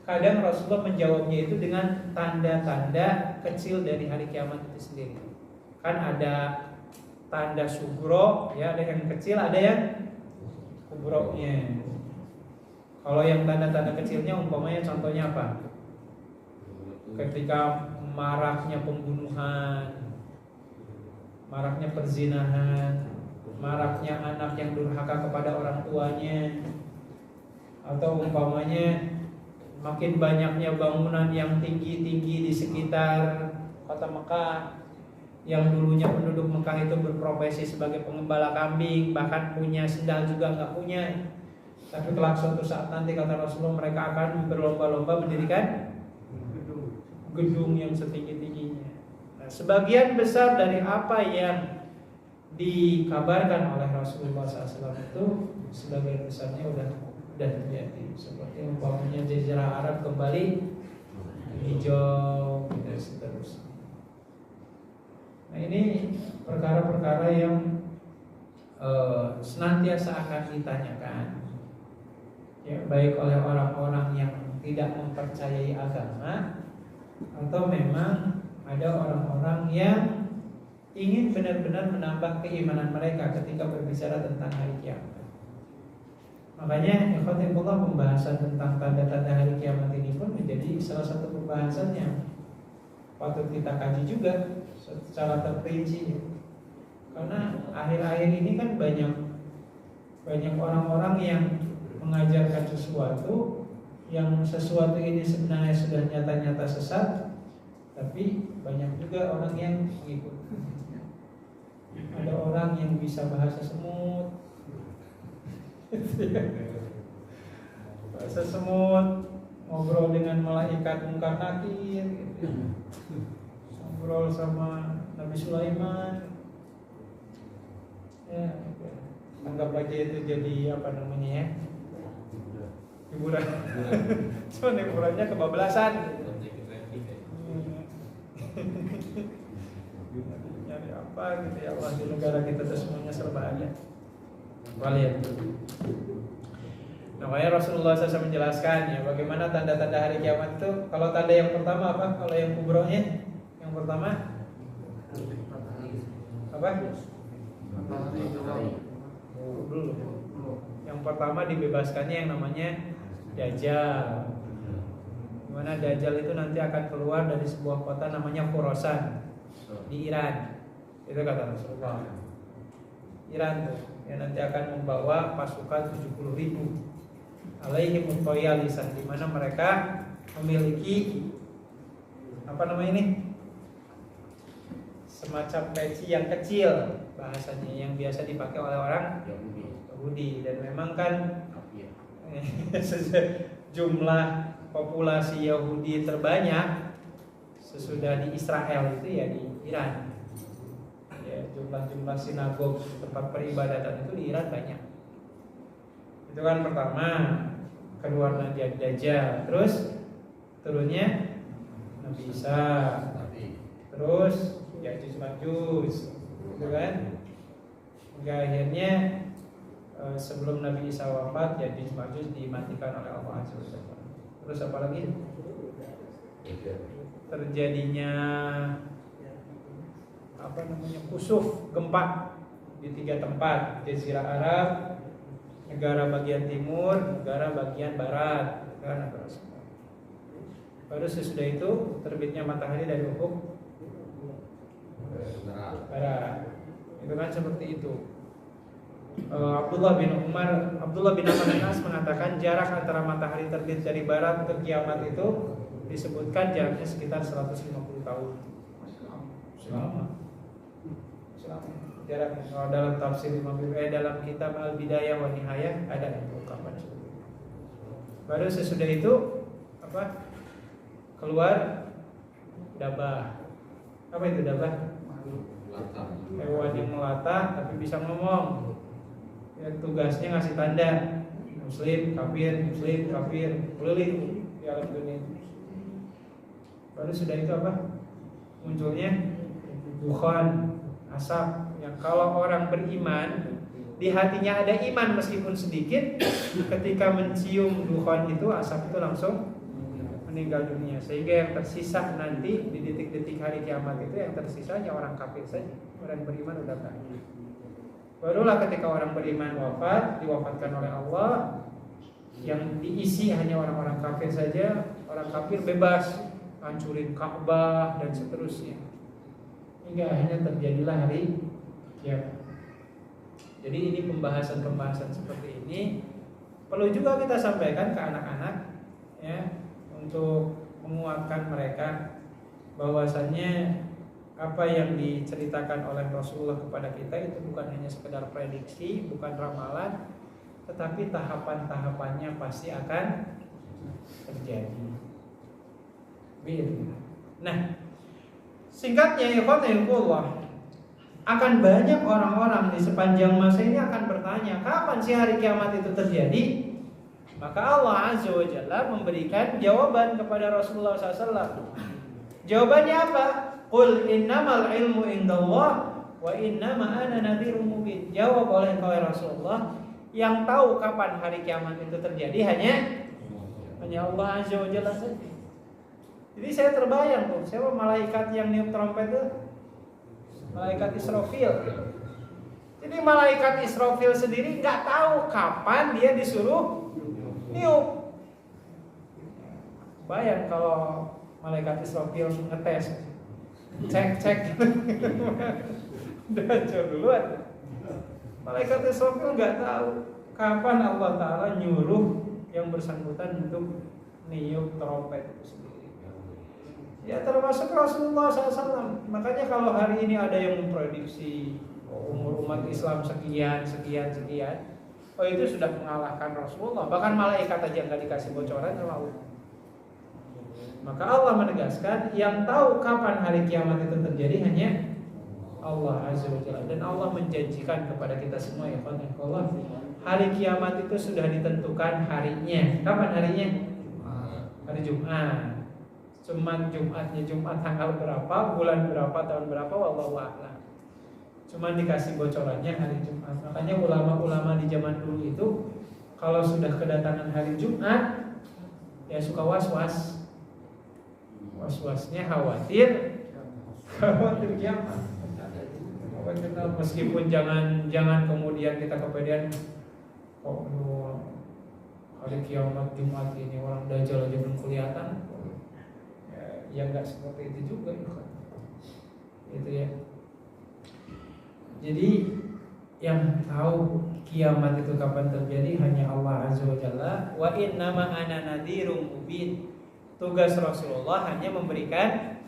Kadang Rasulullah menjawabnya itu dengan tanda-tanda kecil dari hari kiamat itu sendiri. Kan ada tanda sugro, ya ada yang kecil, ada yang kubronya. Kalau yang tanda-tanda kecilnya umpamanya contohnya apa? Ketika maraknya pembunuhan, maraknya perzinahan, maraknya anak yang durhaka kepada orang tuanya, atau umpamanya makin banyaknya bangunan yang tinggi-tinggi di sekitar kota Mekah, yang dulunya penduduk Mekah itu berprofesi sebagai pengembala kambing, bahkan punya sendal juga nggak punya. Tapi kelak suatu saat nanti kata Rasulullah mereka akan berlomba-lomba mendirikan gedung yang setinggi-tingginya. Nah, sebagian besar dari apa yang dikabarkan oleh Rasulullah SAW itu sebagian besarnya udah terjadi. Seperti umpamanya Jazirah Arab kembali hijau dan seterusnya. Nah, Nah ini perkara-perkara yang senantiasa akan ditanyakan, ya, baik oleh orang-orang yang tidak mempercayai agama atau memang ada orang-orang yang ingin benar-benar menambah keimanan mereka ketika berbicara tentang hari kiamat. Makanya ikhwatillah, pembahasan tentang tanda-tanda hari kiamat ini pun menjadi salah satu pembahasan yang patut kita kaji juga secara terperinci. Karena akhir-akhir ini kan banyak orang-orang yang mengajarkan sesuatu yang sesuatu ini sebenarnya sudah nyata-nyata sesat, tapi banyak juga orang yang mengikuti. Ada orang yang bisa bahasa semut, bahasa semut, ngobrol dengan malaikat mungkar nakir, ngobrol sama Nabi Sulaiman, ya, anggap aja itu jadi apa namanya ya, hiburan. Cuma hiburannya kebablasan. Nyari apa gitu ya Allah, di negara kita tuh semuanya serba ada. Kalian. Nah, makanya Rasulullah SAW menjelaskan ya bagaimana tanda-tanda hari kiamat itu. Kalau tanda yang pertama apa? Kalau yang kubrohnya, yang pertama apa? Dulu. Yang pertama dibebaskannya yang namanya Dajjal. Dimana Dajjal itu nanti akan keluar dari sebuah kota namanya Khurasan di Iran. Itu kata Rasulullah. Iran tuh yang nanti akan membawa pasukan 70.000 alaihi mutayalisan, di mana mereka memiliki apa namanya ini? Semacam peci yang kecil bahasanya, yang biasa dipakai oleh orang Yahudi. Dan memang kan jumlah populasi Yahudi terbanyak sesudah di Israel itu ya di Iran. Ya, jumlah sinagog, tempat peribadatan itu di Iran banyak. Itu kan pertama, kedua Dajjal, terus turunnya Nabi Isa, terus Ya'juj Ma'juj, gitu kan? Hingga akhirnya sebelum Nabi Isa wafat, Ya'juj Ma'juj dimatikan oleh Allah Azza wa Jalla. Terus apa lagi? Terjadinya apa namanya, kusuf, gempa di 3 tempat, Jazirah Arab, negara bagian timur, negara bagian barat, kan? Baru sesudah itu terbitnya matahari dari ufuk barat. Itu kan seperti itu. Abdullah bin Amr bin As mengatakan jarak antara matahari terbit dari barat ke kiamat itu disebutkan jaraknya sekitar 150 tahun. Selama jarak. Dalam tafsir Imam dalam kitab Al-Bidayah wa Nihayah ada ungkapan seperti itu. Baru sesudah itu apa? Keluar dabah. Apa itu dabah? Hewan yang melata tapi bisa ngomong. Ya, tugasnya ngasih tanda muslim, kafir, keliling di alam dunia. Baru sudah itu apa? Munculnya dukhan, asap. Yang kalau orang beriman di hatinya ada iman meskipun sedikit, ketika mencium dukhan itu, asap itu langsung meninggal dunia. Sehingga yang tersisa nanti di detik-detik hari kiamat itu yang tersisa hanya orang kafir saja. Orang beriman udah enggak. Barulah ketika orang beriman wafat, diwafatkan oleh Allah, yang diisi hanya orang-orang kafir saja. Orang kafir bebas hancurin Ka'bah dan seterusnya. Hingga akhirnya terjadilah hari kiamat. Jadi ini pembahasan seperti ini perlu juga kita sampaikan ke anak-anak, ya, untuk menguatkan mereka bahwasannya apa yang diceritakan oleh Rasulullah kepada kita itu bukan hanya sekedar prediksi, bukan ramalan, tetapi tahapan-tahapannya pasti akan terjadi. Nah, singkatnya ikhwanillah, akan banyak orang-orang di sepanjang masa ini akan bertanya, kapan sih hari kiamat itu terjadi? Maka Allah Azza wa Jalla memberikan jawaban kepada Rasulullah SAW. Jawabannya apa? Qul innamal ilmu indallah wa innama ana nadhirun mubin. Jawab oleh engkau ya Rasulullah, yang tahu kapan hari kiamat itu terjadi hanya Allah Azza wa Jalla saja. Jadi saya terbayang tuh, siapa malaikat yang niup trompet itu? Malaikat Israfil. Jadi malaikat Israfil sendiri nggak tahu kapan dia disuruh niup. Bayang kalau malaikat Israfil ngetes, cek, Dajjal duluan. Malaikat Israfil nggak tahu kapan Allah Taala nyuruh yang bersangkutan untuk niup trompet itu sendiri. Ya termasuk Rasulullah SAW. Makanya kalau hari ini ada yang memprediksi umur umat Islam sekian, oh itu sudah mengalahkan Rasulullah. Bahkan malaikat aja nggak dikasih bocoran sama Allah. Maka Allah menegaskan yang tahu kapan hari kiamat itu terjadi hanya Allah Azza wa Jalla. Dan Allah menjanjikan kepada kita semua ya Allah, hari kiamat itu sudah ditentukan harinya. Kapan harinya? Hari Jumat. Cuman Jumatnya Jumat tanggal berapa, bulan berapa, tahun berapa, wallahu a'lam. Cuman dikasih bocorannya hari Jumat. Makanya ulama-ulama di zaman dulu itu kalau sudah kedatangan hari Jumat ya suka was-was. Was-wasnya khawatir kiamat. Meskipun jangan kemudian kita kepedean kok hari kiamat Jumat ini orang Dajjal aja belum kelihatan. Ya nggak seperti itu juga itu ya. Jadi yang tahu kiamat itu kapan terjadi hanya Allah Azza wa Jalla. Wa innama ana nadhirum mubin. Tugas Rasulullah hanya memberikan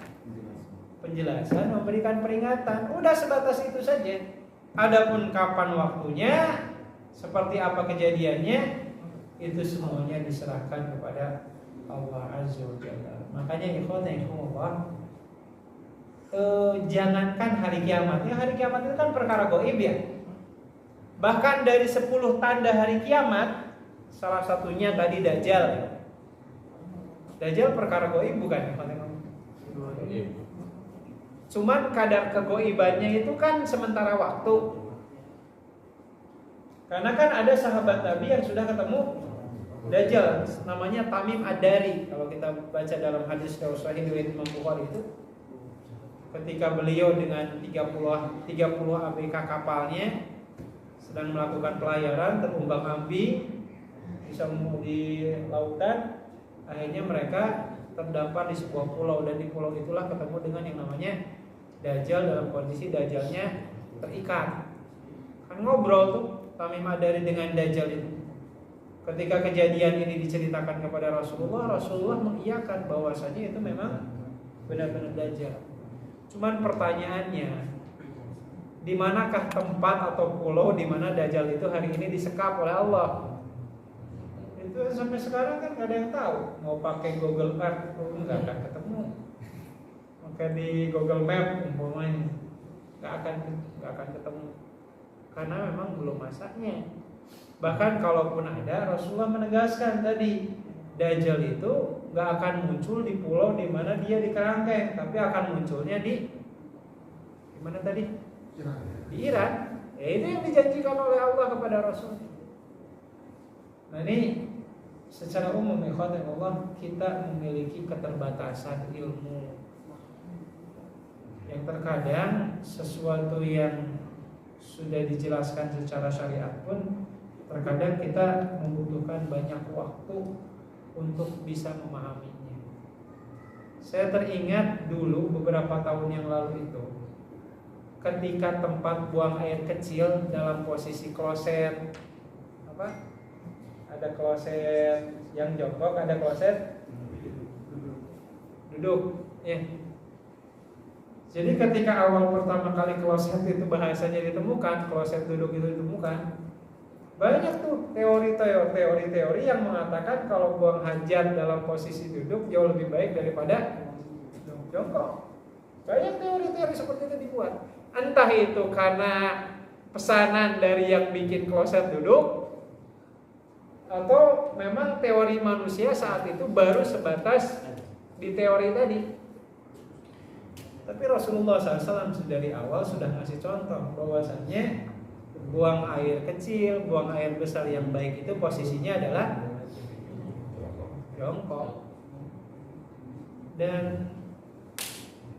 penjelasan, memberikan peringatan. Udah sebatas itu saja. Adapun kapan waktunya, seperti apa kejadiannya, itu semuanya diserahkan kepada Allah Azza wa Jalla. Makanya ikhwanah, jangankan hari kiamat. Ya, hari kiamat itu kan perkara gaib ya. Bahkan dari 10 tanda hari kiamat, salah satunya tadi Dajjal. Dajjal perkara gaib bukan ikhwanah? Cuman kadar kegoibannya itu kan sementara waktu. Karena kan ada sahabat Nabi yang sudah ketemu Dajjal, namanya Tamim Ad-Dari. Kalau kita baca dalam hadis Sahih riwayat Imam Bukhari itu, ketika beliau dengan 30 ABK kapalnya sedang melakukan pelayaran, terumbang-ambing di lautan, akhirnya mereka terdampar di sebuah pulau, dan di pulau itulah ketemu dengan yang namanya Dajjal dalam kondisi Dajjalnya terikat. Kan ngobrol tuh Tamim Ad-Dari dengan Dajjal itu. Ketika kejadian ini diceritakan kepada Rasulullah mengiyakan bahwasanya itu memang benar-benar Dajjal. Cuman pertanyaannya, di manakah tempat atau pulau di mana Dajjal itu hari ini disekap oleh Allah? Itu sampai sekarang kan nggak ada yang tahu. Mau pakai Google Earth nggak akan ketemu. Maka di Google Map umpamanya nggak akan ketemu, karena memang belum masanya. Bahkan kalaupun ada, Rasulullah menegaskan tadi, Dajjal itu nggak akan muncul di pulau di mana dia di kerangkeng, tapi akan munculnya di mana tadi? Di Iran. Ya itu yang dijanjikan oleh Allah kepada Rasul. Nah ini secara umum ikhwan Allah, kita memiliki keterbatasan ilmu. Yang terkadang sesuatu yang sudah dijelaskan secara syariat pun terkadang kita membutuhkan banyak waktu untuk bisa memahaminya. Saya teringat dulu beberapa tahun yang lalu itu, ketika tempat buang air kecil dalam posisi kloset, ada kloset yang jongkok, ada kloset duduk, ya. Jadi ketika awal pertama kali kloset itu bahasanya ditemukan, kloset duduk itu ditemukan, banyak tuh teori yang mengatakan kalau buang hajat dalam posisi duduk jauh lebih baik daripada jongkok. Banyak teori-teori seperti itu dibuat. Entah itu karena pesanan dari yang bikin kloset duduk, atau memang teori manusia saat itu baru sebatas di teori tadi. Tapi Rasulullah SAW dari awal sudah ngasih contoh bahwasanya buang air kecil, buang air besar yang baik itu posisinya adalah jongkok. Dan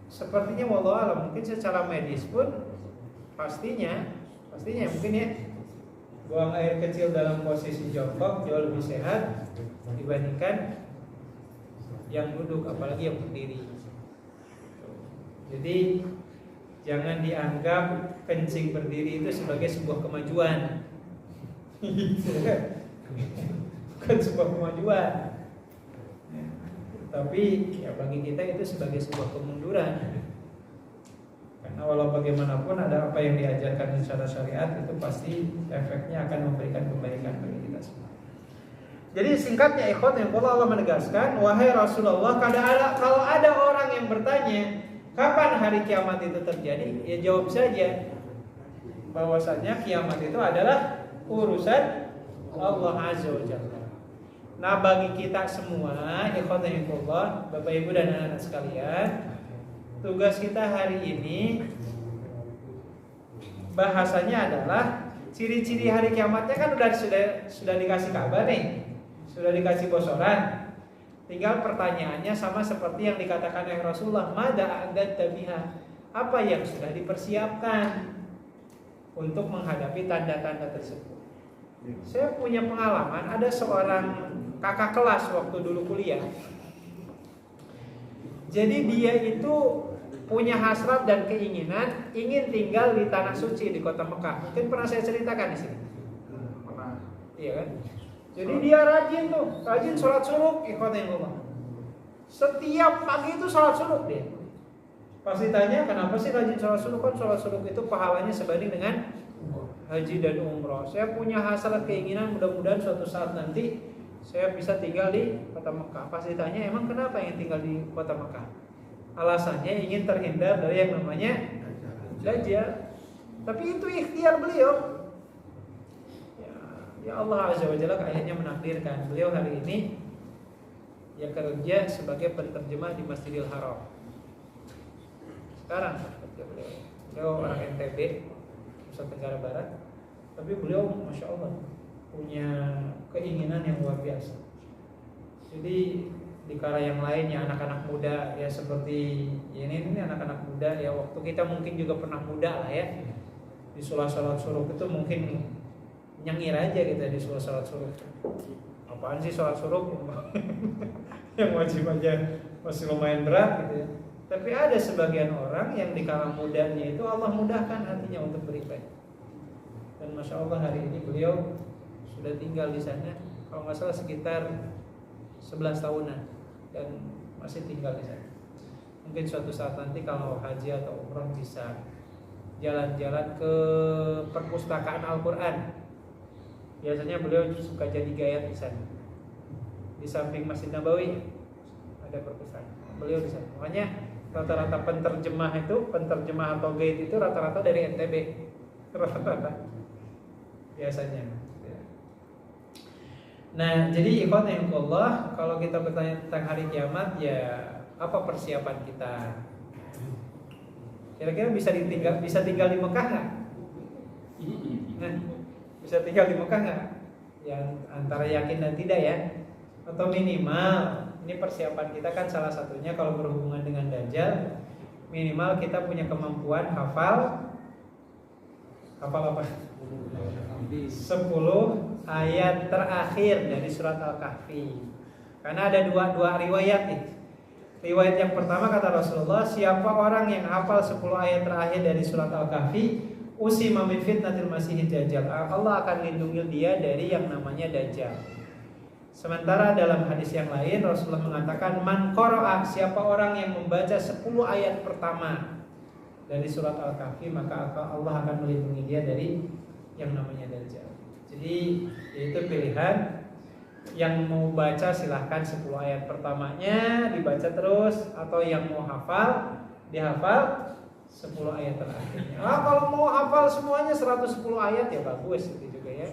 sepertinya wallahu alam mungkin secara medis pun pastinya mungkin ya, buang air kecil dalam posisi jongkok jauh lebih sehat dibandingkan yang duduk, apalagi yang berdiri. Jadi jangan dianggap kencing berdiri itu sebagai sebuah kemajuan. Bukan sebuah kemajuan. Tapi ya bagi kita itu sebagai sebuah kemunduran. Karena walau bagaimanapun ada apa yang diajarkan secara syariat itu pasti efeknya akan memberikan kebaikan bagi kita semua. Jadi singkatnya ikhwan yang Allah menegaskan, wahai Rasulullah, kalau ada orang yang bertanya kapan hari kiamat itu terjadi, ya jawab saja bahwasanya kiamat itu adalah urusan Allah Azza wa Jalla. Nah bagi kita semua ikhwan yang Allah, Bapak Ibu dan anak-anak sekalian, tugas kita hari ini bahasanya adalah ciri-ciri hari kiamatnya kan sudah dikasih kabar nih. Sudah dikasih bocoran. Tinggal pertanyaannya sama seperti yang dikatakan oleh Rasulullah, mada a'dadta biha? Apa yang sudah dipersiapkan untuk menghadapi tanda-tanda tersebut? Saya punya pengalaman, ada seorang kakak kelas waktu dulu kuliah. Jadi dia itu punya hasrat dan keinginan ingin tinggal di tanah suci di kota Mekah. Mungkin pernah saya ceritakan di sini. Pernah. Iya kan? Jadi dia rajin sholat suruh, ikhwanillah. Setiap pagi itu sholat suruh dia. Pas ditanya kenapa sih rajin sholat suruh, kan sholat suruh itu pahalanya sebanding dengan haji dan umroh. Saya punya hasrat keinginan mudah-mudahan suatu saat nanti saya bisa tinggal di kota Mekah. Pas ditanya emang kenapa ingin tinggal di kota Mekah? Alasannya ingin terhindar dari yang namanya dajjal. Tapi itu ikhtiar beliau. Ya Allah Azza wa Jalla akhirnya menakdirkan beliau hari ini ya kerja sebagai penterjemah di Masjidil Haram. Sekarang kerja beliau orang NTB, Nusa Tenggara Barat. Tapi beliau Masya Allah punya keinginan yang luar biasa. Jadi di kala yang lain ya anak-anak muda ya seperti ya ini anak-anak muda ya waktu kita mungkin juga pernah muda lah ya. Di sholat suruh itu mungkin nyengir aja kita di sholat suruh. Apaan sih sholat suruh? Yang wajib aja masih lumayan berat gitu ya. Tapi ada sebagian orang yang di kala mudanya itu Allah mudahkan hatinya untuk beribadah. Dan Masya Allah hari ini beliau sudah tinggal di sana kalau nggak salah sekitar 11 tahunan dan masih tinggal di sana. Mungkin suatu saat nanti kalau haji atau umrah bisa jalan-jalan ke perpustakaan Al-Quran. Biasanya beliau suka jadi gayat di sana. Di samping Masjid Nabawi ada perpustakaan. Beliau di sana. Makanya rata-rata penterjemah atau gayat itu rata-rata dari NTB. Rata-rata. Biasanya. Nah, jadi ikhwan yang Allah, kalau kita bertanya tentang hari kiamat, ya apa persiapan kita? Kira-kira bisa tinggal di Mekah nggak? Nah, bisa tinggal di Mekah nggak? Yang antara yakin dan tidak ya, atau minimal ini persiapan kita kan salah satunya kalau berhubungan dengan Dajjal, minimal kita punya kemampuan hafal apa? 10 ayat terakhir dari surat Al-Kahfi. Karena ada dua riwayat nih. Riwayat yang pertama kata Rasulullah, siapa orang yang hafal 10 ayat terakhir dari surat Al-Kahfi, usima min fitnatil masihid dajjal. Allah akan lindungi dia dari yang namanya dajjal. Sementara dalam hadis yang lain Rasulullah mengatakan man qara'a, siapa orang yang membaca 10 ayat pertama dari surat Al-Kahfi maka Allah akan melindungi dia dari yang namanya dajjal. Jadi itu pilihan, yang mau baca silahkan 10 ayat pertamanya dibaca terus, atau yang mau hafal dihafal 10 ayat terakhirnya. Kalau mau hafal semuanya 110 ayat ya bagus gitu juga ya.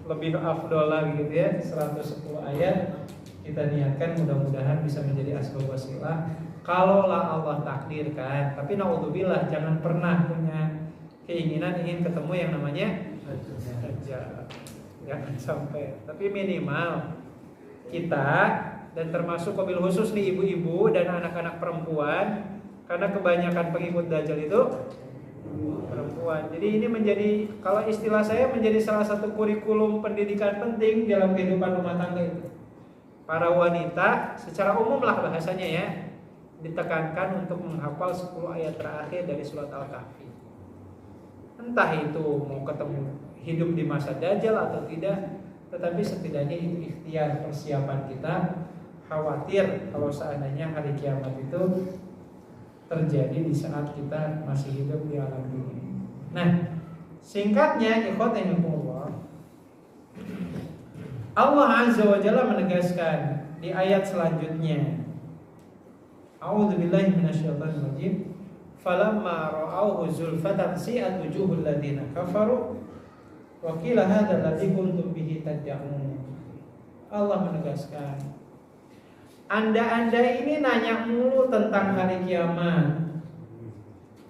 Lebih afdol lagi gitu ya, 110 ayat kita niatkan mudah-mudahan bisa menjadi asbab wasilah kalaulah Allah takdirkan. Tapi naudzubillah, jangan pernah punya keinginan ingin ketemu yang namanya dajjal. Jangan sampai. Tapi minimal kita, dan termasuk mobil khusus nih ibu-ibu dan anak-anak perempuan, karena kebanyakan pengikut dajjal itu perempuan. Jadi ini menjadi, kalau istilah saya, menjadi salah satu kurikulum pendidikan penting dalam kehidupan rumah tangga itu. Para wanita secara umum lah bahasanya ya, ditekankan untuk menghafal 10 ayat terakhir dari surat Al-Kahfi. Entah itu mau ketemu hidup di masa dajjal atau tidak, tetapi setidaknya itu ikhtiar persiapan kita. Khawatir kalau seandainya hari kiamat itu terjadi di saat kita masih hidup di alam dunia. Nah, singkatnya ikhwatan fillah, Allah Azza wa Jalla menegaskan di ayat selanjutnya, A'udzubillahi minasyaitonir rajim, falamma ra'awhu zulfatan si'at wujuhul ladzina kafaru wa qila hadzal ladzi kuntum bihi tad'un. Allah menegaskan, Anda ini nanya mulu tentang hari kiamat.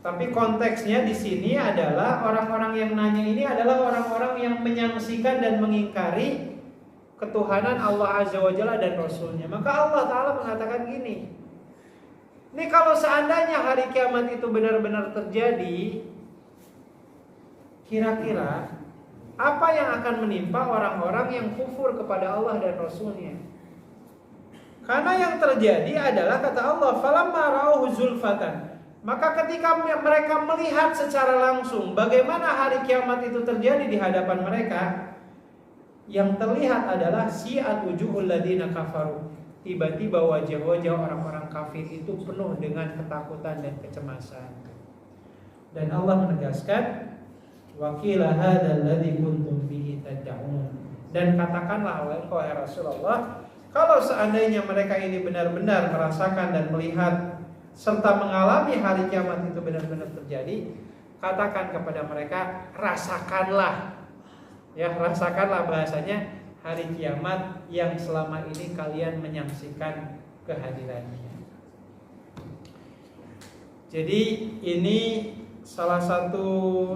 Tapi konteksnya di sini adalah orang-orang yang nanya ini adalah orang-orang yang menyaksikan dan mengingkari ketuhanan Allah Azza wa Jalla dan Rasulnya. Maka Allah Ta'ala mengatakan gini, ini kalau seandainya hari kiamat itu benar-benar terjadi, kira-kira apa yang akan menimpa orang-orang yang kufur kepada Allah dan Rasulnya? Karena yang terjadi adalah kata Allah, falamma ra'auhu zulfatan. Maka ketika mereka melihat secara langsung bagaimana hari kiamat itu terjadi di hadapan mereka, yang terlihat adalah si'at wujuhul ladzina kafaru. Tiba-tiba wajah-wajah orang-orang kafir itu penuh dengan ketakutan dan kecemasan. Dan Allah menegaskan, wa qila hadzal ladzi kuntum bihi tad'un. Dan katakanlah wahai Rasulullah, kalau seandainya mereka ini benar-benar merasakan dan melihat serta mengalami hari kiamat itu benar-benar terjadi, katakan kepada mereka, rasakanlah. Ya, rasakanlah bahasanya hari kiamat yang selama ini kalian menyaksikan kehadirannya. Jadi ini salah satu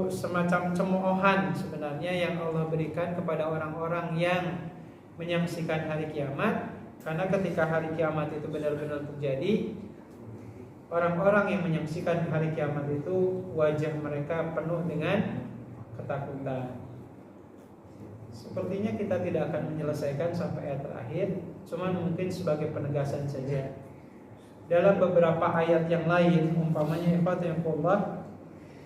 semacam cemoohan sebenarnya yang Allah berikan kepada orang-orang yang menyaksikan hari kiamat. Karena ketika hari kiamat itu benar-benar terjadi, orang-orang yang menyaksikan hari kiamat itu wajah mereka penuh dengan ketakutan. Sepertinya kita tidak akan menyelesaikan sampai ayat terakhir, cuman mungkin sebagai penegasan saja. Dalam beberapa ayat yang lain, umpamanya ikhwatillah,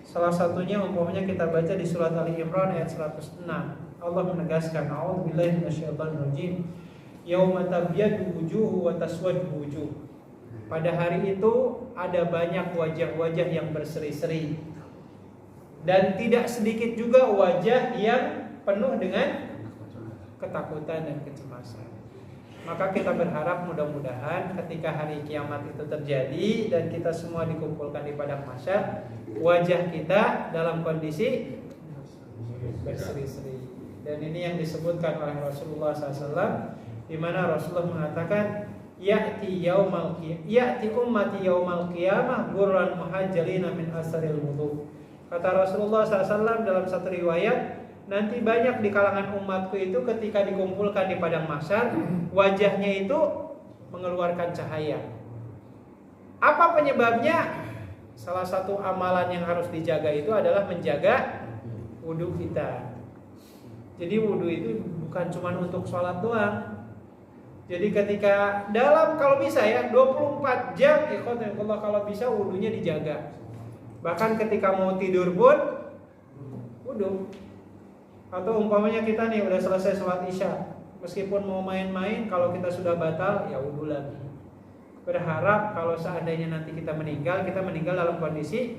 salah satunya umpamanya kita baca di surat Ali Imran ayat 106. Allah menegaskan, a'udzubillahi minasyaitonir rajim, yauma tabyadu wujuhu wa taswadu wujuh. Pada hari itu ada banyak wajah-wajah yang berseri-seri, dan tidak sedikit juga wajah yang penuh dengan ketakutan dan kecemasan. Maka kita berharap mudah-mudahan ketika hari kiamat itu terjadi dan kita semua dikumpulkan di padang mahsyar, wajah kita dalam kondisi berseri-seri. Dan ini yang disebutkan oleh Rasulullah SAW, di mana Rasulullah mengatakan, ya'ti ummati yaumal qiyamah ghurran muhajjalina min asaril wudu. Kata Rasulullah SAW dalam satu riwayat, nanti banyak di kalangan umatku itu ketika dikumpulkan di padang mahsyar, wajahnya itu mengeluarkan cahaya. Apa penyebabnya? Salah satu amalan yang harus dijaga itu adalah menjaga wudu kita. Jadi wudu itu bukan cuma untuk sholat doang. Jadi ketika kalau bisa ya 24 jam ikhwatullah, kalau bisa wudunya dijaga. Bahkan ketika mau tidur pun wudu. Atau umpamanya kita nih udah selesai sholat isya, meskipun mau main-main, kalau kita sudah batal ya wudu lagi. Berharap kalau seandainya nanti kita meninggal dalam kondisi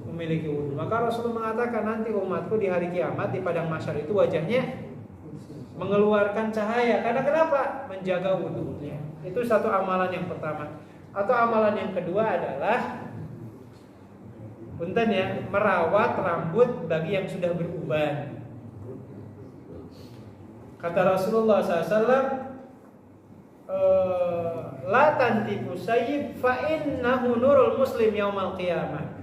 memiliki wudu. Maka Rasulullah mengatakan nanti umatku di hari kiamat di padang mahsyar itu wajahnya mengeluarkan cahaya. Karena kenapa? Menjaga wudunya. Itu satu amalan yang pertama. Atau amalan yang kedua adalah punten ya, merawat rambut bagi yang sudah beruban. Kata Rasulullah SAW, la tantifu sayyib fa innahu nurul muslim yaumal qiyamah.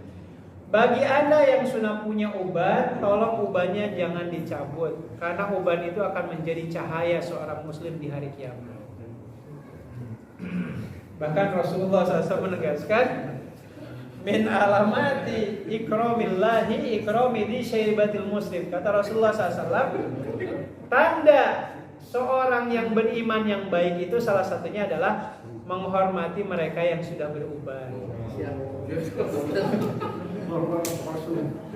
Bagi Anda yang sudah punya uban, tolong ubannya jangan dicabut, karena uban itu akan menjadi cahaya seorang muslim di hari kiamat. Bahkan Rasulullah SAW menegaskan, min alamati ikramillahi ikrami di syaibatil muslim. Kata Rasulullah SAW, tanda seorang yang beriman yang baik itu salah satunya adalah menghormati mereka yang sudah beruban.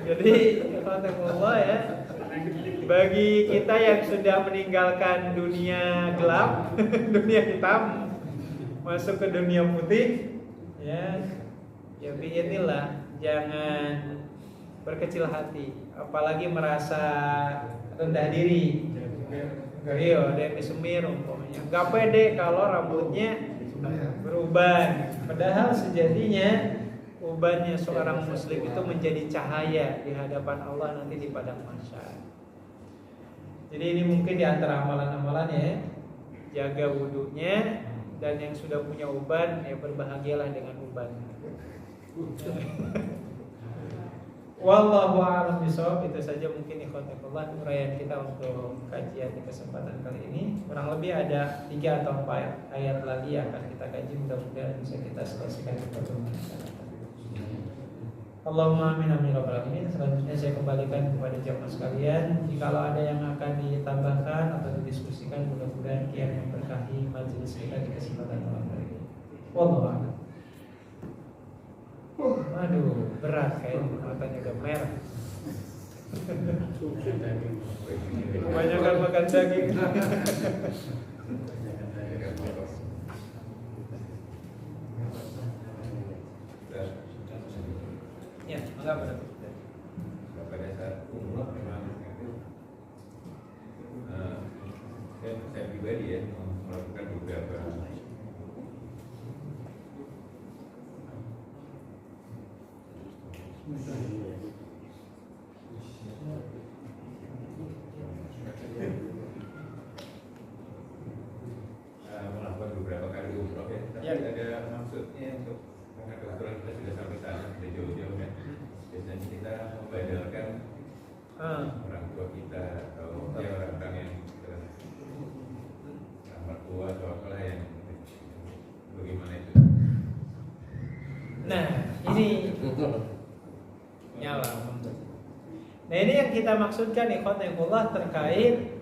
Jadi Allah ya, bagi kita yang sudah meninggalkan dunia gelap, dunia hitam, masuk ke dunia putih, ya biidznillah, jangan berkecil hati, apalagi merasa rendah diri. Iya, ada yang disemir umpamanya. Gak pede kalau rambutnya beruban, padahal sejatinya ubannya seorang muslim itu menjadi cahaya di hadapan Allah nanti di padang mahsyar. Jadi ini mungkin di antara amalan-amalannya, jaga wudunya, dan yang sudah punya uban ya berbahagialah dengan ubannya. Wallahu a'lam bishawab. Itu saja mungkin ikhwatifullah uraian kita untuk kajian di kesempatan kali ini. Kurang lebih ada 3 atau 4 ayat lagi yang akan kita kaji, mudah-mudahan bisa kita selesaikan di pertemuan. Allahumma amin amin rabbal alamin. Selanjutnya saya kembalikan kepada jamaah sekalian, jikalau ada yang akan ditambahkan atau didiskusikan, mudah-mudahan kian memberkahi majelis kita di kesempatan malam hari ini. Wallahu a'lam. Aduh, berat kayaknya, matanya udah merah. Kebanyakan makan daging. Ya, enggak benar. Pada saat umroh memang saya pribadi ya melakukan beberapa melakukan beberapa kali umroh ya, tapi ada maksudnya untuk karena kebetulan kita sudah sampai sana, sudah jauh-jauh kan. Biasanya kita membadalkan orang tua kita atau ya orang-orang yang mertua atau apalah yang bagaimana itu. Nah, ini nyala. Nah, ini yang kita maksudkan ikhwatillah terkait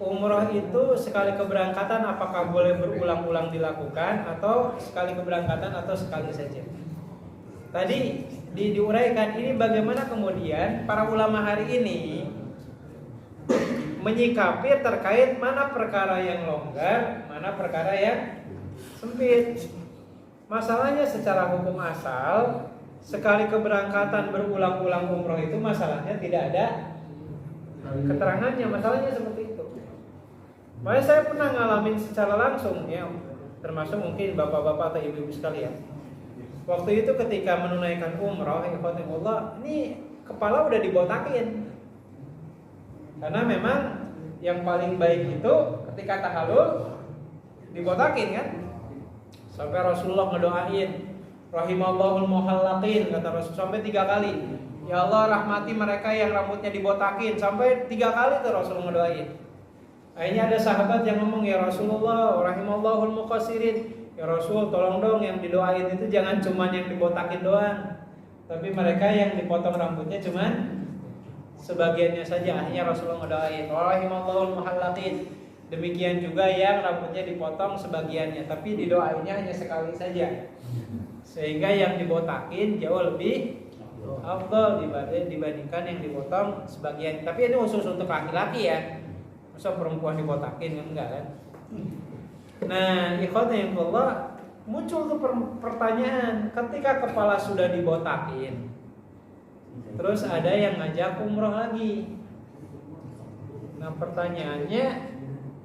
umroh itu sekali keberangkatan apakah boleh berulang-ulang dilakukan atau sekali keberangkatan atau sekali saja. Tadi diuraikan ini bagaimana kemudian para ulama hari ini menyikapi terkait mana perkara yang longgar, mana perkara yang sempit. Masalahnya secara hukum asal sekali keberangkatan berulang-ulang umroh itu masalahnya tidak ada keterangannya, masalahnya seperti itu. Makanya saya pernah ngalamin secara langsung ya, termasuk mungkin bapak-bapak atau ibu-ibu sekalian. Waktu itu ketika menunaikan umroh, ikhwatillah, ini kepala udah dibotakin. Karena memang yang paling baik itu ketika tahallul dibotakin kan. Sampai Rasulullah ngedoain, rahimallahul muhallaqin, kata Rasul sampai 3 kali. Ya Allah rahmati mereka yang rambutnya dibotakin, sampai 3 kali tuh Rasul ngedoain. Akhirnya ada sahabat yang ngomong, ya Rasulullah rahimallahul muqassirin. Ya Rasul, tolong dong yang didoain itu jangan cuma yang dibotakin doang, tapi mereka yang dipotong rambutnya cuma sebagiannya saja. Akhirnya Rasulullah ngedoain, rahimallahul muhallaqin. Demikian juga yang rambutnya dipotong sebagiannya, tapi didoainnya hanya sekali saja. Sehingga yang dibotakin jauh lebih afdal dibandingkan yang dipotong sebagian. Tapi ini khusus untuk laki-laki ya. Masa perempuan dibotakin kan enggak kan? Nah, ikhwanillah, muncul tuh pertanyaan, ketika kepala sudah dibotakin, terus ada yang ngajak umroh lagi. Nah, pertanyaannya,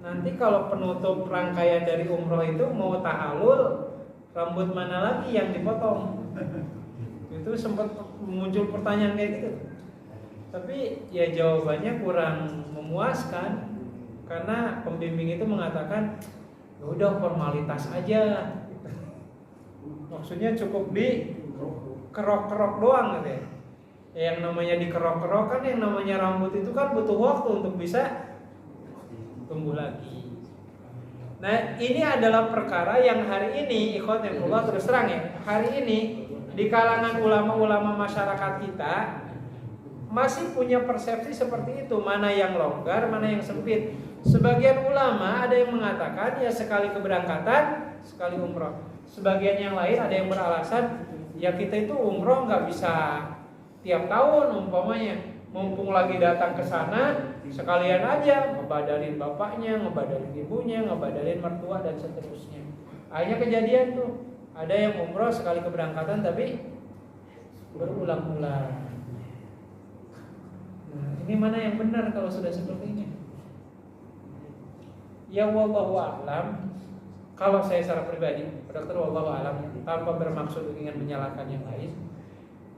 nanti kalau penutup rangkaian dari umroh itu mau tahallul, rambut mana lagi yang dipotong? Itu sempat muncul pertanyaan kayak gitu. Tapi ya jawabannya kurang memuaskan, karena pembimbing itu mengatakan udah formalitas aja. Maksudnya cukup di kerok-kerok doang gitu ya. Yang namanya dikerok-kerok kan, yang namanya rambut itu kan butuh waktu untuk bisa tumbuh lagi. Nah, ini adalah perkara yang hari ini ikhwan yang Allah terus terang ya. Hari ini di kalangan ulama-ulama masyarakat kita masih punya persepsi seperti itu, mana yang longgar, mana yang sempit. Sebagian ulama ada yang mengatakan ya sekali keberangkatan, sekali umroh. Sebagian yang lain ada yang beralasan ya kita itu umroh nggak bisa tiap tahun umpamanya. Mumpung lagi datang ke sana, sekalian aja ngebadarin bapaknya, ngebadarin ibunya, ngebadarin mertua dan seterusnya. Akhirnya kejadian tuh, ada yang umroh sekali keberangkatan tapi berulang-ulang. Nah, ini mana yang benar kalau sudah seperti ini? Ya wallahu a'lam. Kalau saya secara pribadi, dokter wallahu a'lam, tanpa bermaksud ingin menyalahkan yang lain.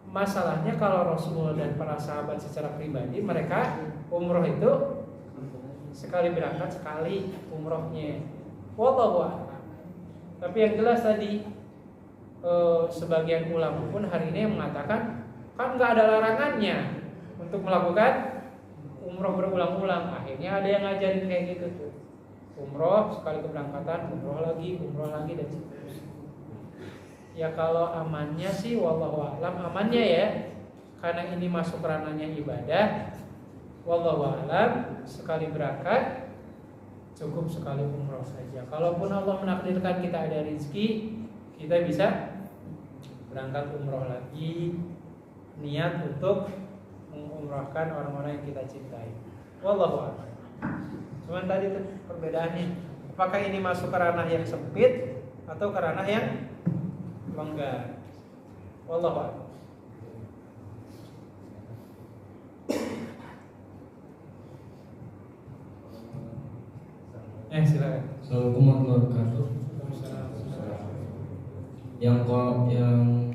Masalahnya kalau Rasulullah dan para sahabat secara pribadi, mereka umroh itu sekali berangkat sekali umrohnya. Wallahu a'lam. Tapi yang jelas tadi sebagian ulama pun hari ini yang mengatakan kan nggak ada larangannya untuk melakukan umroh berulang-ulang. Akhirnya ada yang ngajarin kayak gitu tuh. Umroh sekali keberangkatan, umroh lagi dan seterusnya. Ya kalau amannya sih wallahu a'lam, amannya ya. Karena ini masuk ranahnya ibadah. Wallahu a'lam, sekali berangkat cukup sekali umroh saja. Kalaupun Allah menakdirkan kita ada rezeki, kita bisa berangkat umroh lagi, niat untuk mengumrohkan orang-orang yang kita cintai. Wallahu a'lam. Cuman tadi tuh perbedaannya, apakah ini masuk ke ranah yang sempit atau ke ranah yang longgar? Wallahu a'lam. Silakan. Assalamualaikum warahmatullahi wabarakatuh. Yang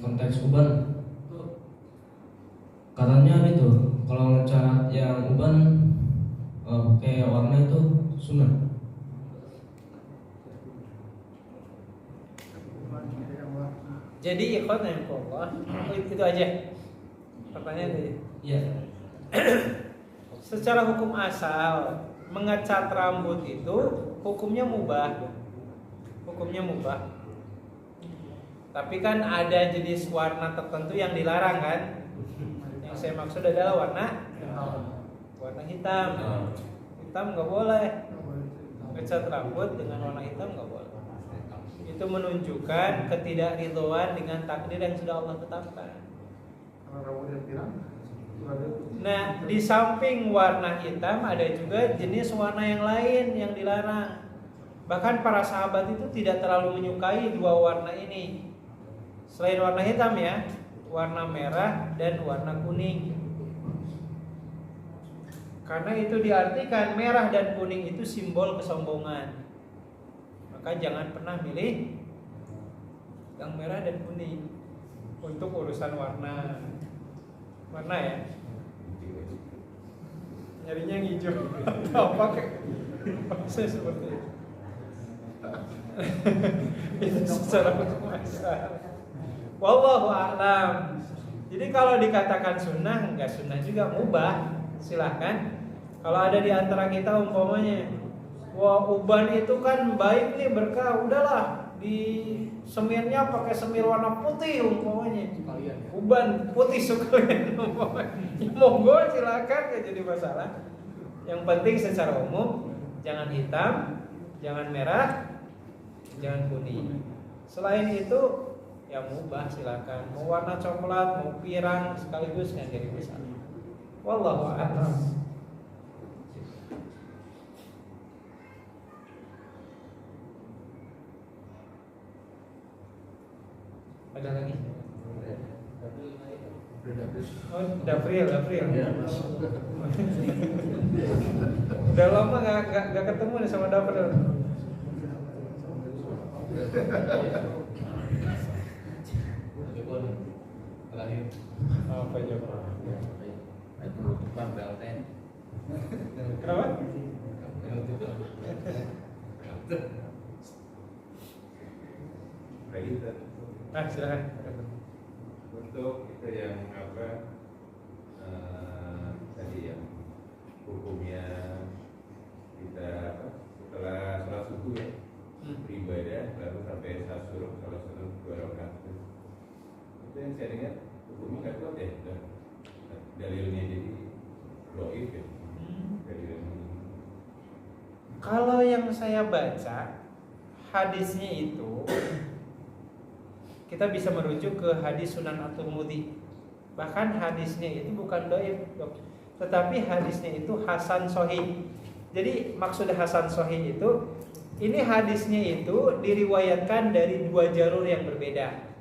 konteks uban, katanya itu kalau ngecat yang uban kayak warna itu sunnah. Jadi ikhwan yang Allah, itu aja pertanyaan tadi. Iya. Secara hukum asal mengecat rambut itu hukumnya mubah. Hukumnya mubah. Tapi kan ada jenis warna tertentu yang dilarang kan? Yang saya maksud adalah warna hitam. Hitam nggak boleh. Ngecat rambut dengan warna hitam nggak boleh. Itu menunjukkan ketidakridhoan dengan takdir yang sudah Allah tetapkan. Nah, di samping warna hitam ada juga jenis warna yang lain yang dilarang. Bahkan para sahabat itu tidak terlalu menyukai dua warna ini. Selain warna hitam ya, warna merah dan warna kuning. Karena itu diartikan merah dan kuning itu simbol kesombongan. Maka jangan pernah milih yang merah dan kuning untuk urusan warna ya. Nyarinya yang hijau. Apa kayak saya seperti itu. Itu secara hukum asal. Wallahu a'lam. Jadi kalau dikatakan sunnah, enggak sunnah juga, mubah. Silahkan. Kalau ada di antara kita umpamanya, wah uban itu kan baik nih berkah, udahlah di semirnya pakai semir warna putih umpamanya. Uban putih sekalian umpamanya. Ya, monggo silakan, gak jadi masalah. Yang penting secara umum jangan hitam, jangan merah, jangan kuning. Selain itu ya mubah silakan. Mau warna coklat, mau pirang sekaligus yang jadi masalah. Wallahu a'lam. Ada lagi? Oh, Dapril. Udah lama gak ketemu nih sama Dapril. Terakhir. Apa coba? Penutupan BLTN. Kenapa? Penutupan. legalitas. Silakan. Untuk itu yang tadi yang hukumnya kita setelah sholat subuh ya beribadah lalu sampai saat suruh salat subuh 2 rakaat itu yang saya dengar hukumnya nggak kuat ya, dalilnya jadi dhaif ya. Kalau yang saya baca hadisnya itu kita bisa merujuk ke hadis Sunan At-Tirmidzi. Bahkan hadisnya itu bukan dhaif, tetapi hadisnya itu hasan sahih. Jadi maksud hasan sahih itu ini hadisnya itu diriwayatkan dari 2 jalur yang berbeda.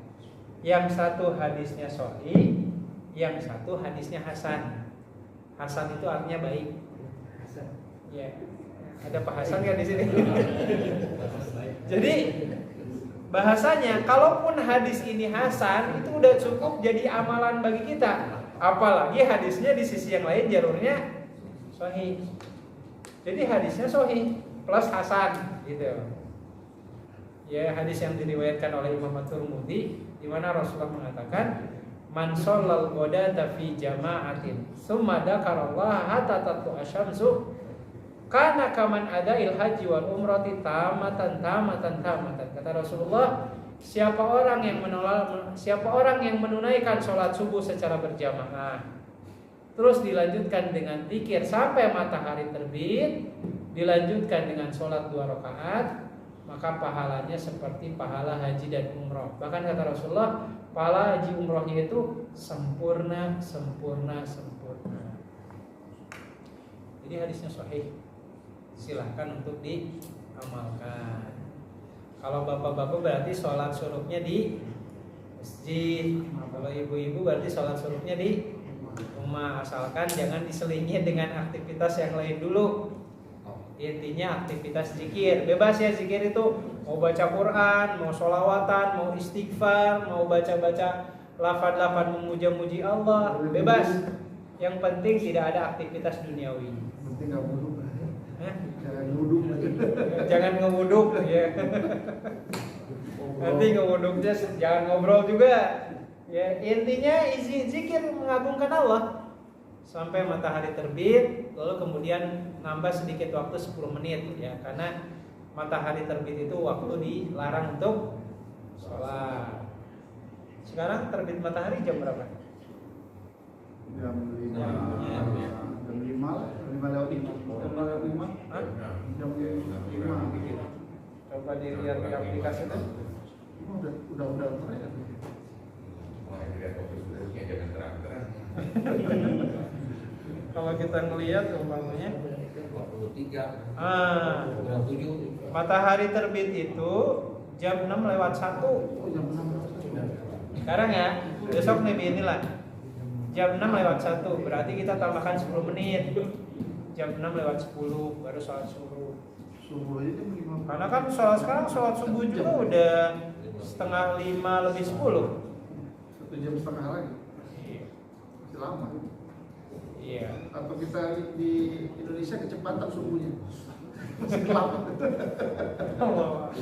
Yang satu hadisnya sahih, yang satu hadisnya hasan. Hasan itu artinya baik. Hasan. Ya. Ada Pak Hasan kan di sini? Jadi bahasanya kalaupun hadis ini hasan itu udah cukup jadi amalan bagi kita. Apalagi hadisnya di sisi yang lain jalurnya sahih. Jadi hadisnya sahih plus hasan gitu. Ya, hadis yang diriwayatkan oleh Imam At-Tirmidzi di mana Rasulullah mengatakan man shallal ghadata fi jama'atin tsumma dzakarallaha hatta tatlu'a syamsu kana kaman adail haji wal umrati tamatan. Kata Rasulullah, siapa orang yang menunaikan sholat subuh secara berjamaah terus dilanjutkan dengan zikir sampai matahari terbit, dilanjutkan dengan sholat 2 rakaat, maka pahalanya seperti pahala haji dan umroh. Bahkan kata Rasulullah, pahala haji umrohnya itu sempurna. Jadi hadisnya sahih, silahkan untuk diamalkan. Kalau bapak-bapak berarti sholat suruhnya di masjid. Kalau ibu-ibu berarti sholat suruhnya di rumah, asalkan jangan diselingi dengan aktivitas yang lain dulu. Intinya aktivitas zikir, bebas ya. Zikir itu mau baca Quran, mau sholawatan, mau istighfar, mau baca-baca lafaz-lafaz memuja-muji Allah, bebas. Yang penting tidak ada aktivitas duniawi. Penting nggak wudhu, jangan wudhu, jangan ngewuduk ya. Nanti ngewuduknya jangan ngobrol juga. Ya, intinya isi zikir mengagungkan Allah sampai matahari terbit, lalu kemudian nambah sedikit waktu 10 menit ya, karena matahari terbit itu waktu dilarang untuk sholat. Sekarang terbit matahari jam berapa? jam 5 lewat 5. Jam 5. Coba dilihat di aplikasi itu. Udah. Kalau kita ngelihat umpamanya 23 matahari terbit itu jam 6 lewat 1. Jam 6. Sekarang ya, besok nih inilah jam 6 lewat 1, berarti kita tambahkan 10 menit. Jam 6 lewat 10 baru sholat subuh. Subuh aja jam 5. Karena kan sekarang sholat subuh juga udah 4:30 lebih 10. 1 jam setengah lagi. Masih lama. Iya. Atau kita di Indonesia kecepatan subuhnya. Masih lama. Allah.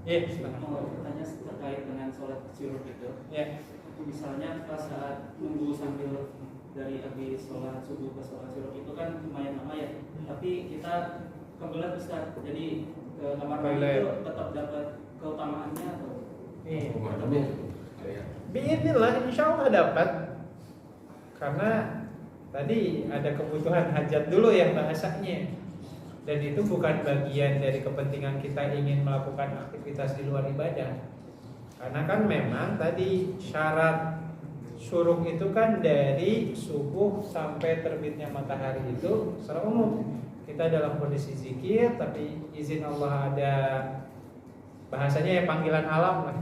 Iya. Mau bertanya terkait dengan sholat syuruk itu. Ya. Misalnya pas saat nunggu sambil dari habis sholat subuh ke sholat syuruk itu kan lumayan lama ya. Tapi kita kebelet Ustaz, jadi ke kamar mandi itu tetap dapat keutamaannya atau? Iya. Biidznillah insya Allah dapat. Karena tadi ada kebutuhan hajat dulu yang bahasanya. Dan itu bukan bagian dari kepentingan kita ingin melakukan aktivitas di luar ibadah. Karena kan memang tadi syarat syuruk itu kan dari subuh sampai terbitnya matahari itu secara umum. Kita dalam kondisi zikir, tapi izin Allah ada bahasanya ya panggilan alam lah.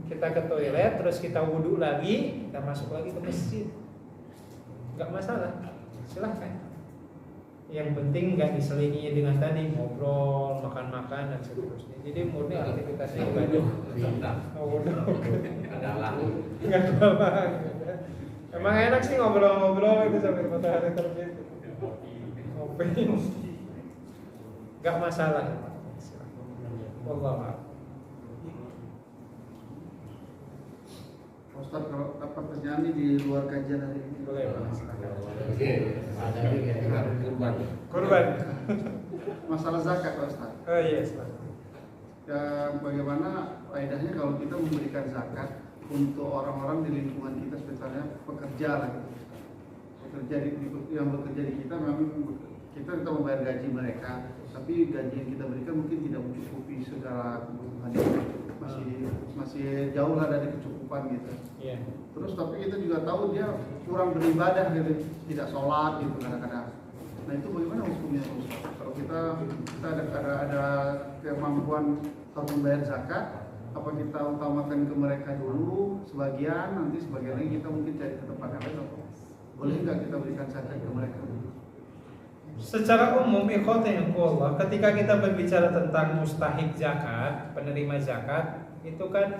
Kita ke toilet, terus kita wudhu lagi, kita masuk lagi ke masjid. Gak masalah, silahkan. Yang penting nggak diselingi dengan tadi ngobrol, makan-makan dan seterusnya. Jadi murni aktivitasnya ibadah. Nggak galang. Emang enak sih ngobrol-ngobrol itu sambil matahari terbit. Ngopi. Nggak masalah. Wallahu a'lam. Ustaz, kalau apa pertanyaan ini di luar kajian hari ini? Boleh. Kurban. Masalah zakat, Pak Ustaz. Oh iya, Ya, bagaimana faedahnya kalau kita memberikan zakat untuk orang-orang di lingkungan kita, sebetulnya pekerja lah, gitu. Pekerja yang bekerja di kita, memang kita membayar gaji mereka, tapi gaji yang kita berikan mungkin tidak mencukupi segala kebutuhan, masih jauh lah dari kecukupan gitu. Iya. Terus tapi kita juga tahu dia kurang beribadah gitu, tidak sholat gitu kadang-kadang. Nah itu bagaimana hukumnya Ustaz? Kalau kita ada kemampuan harus membayar zakat, apa kita utamakan ke mereka dulu sebagian, nanti sebagian lagi kita mungkin cari ke tempat yang lain, apa boleh nggak kita berikan zakat ke mereka? Secara umum ikhwatillahi, ketika kita berbicara tentang mustahik zakat, penerima zakat, itu kan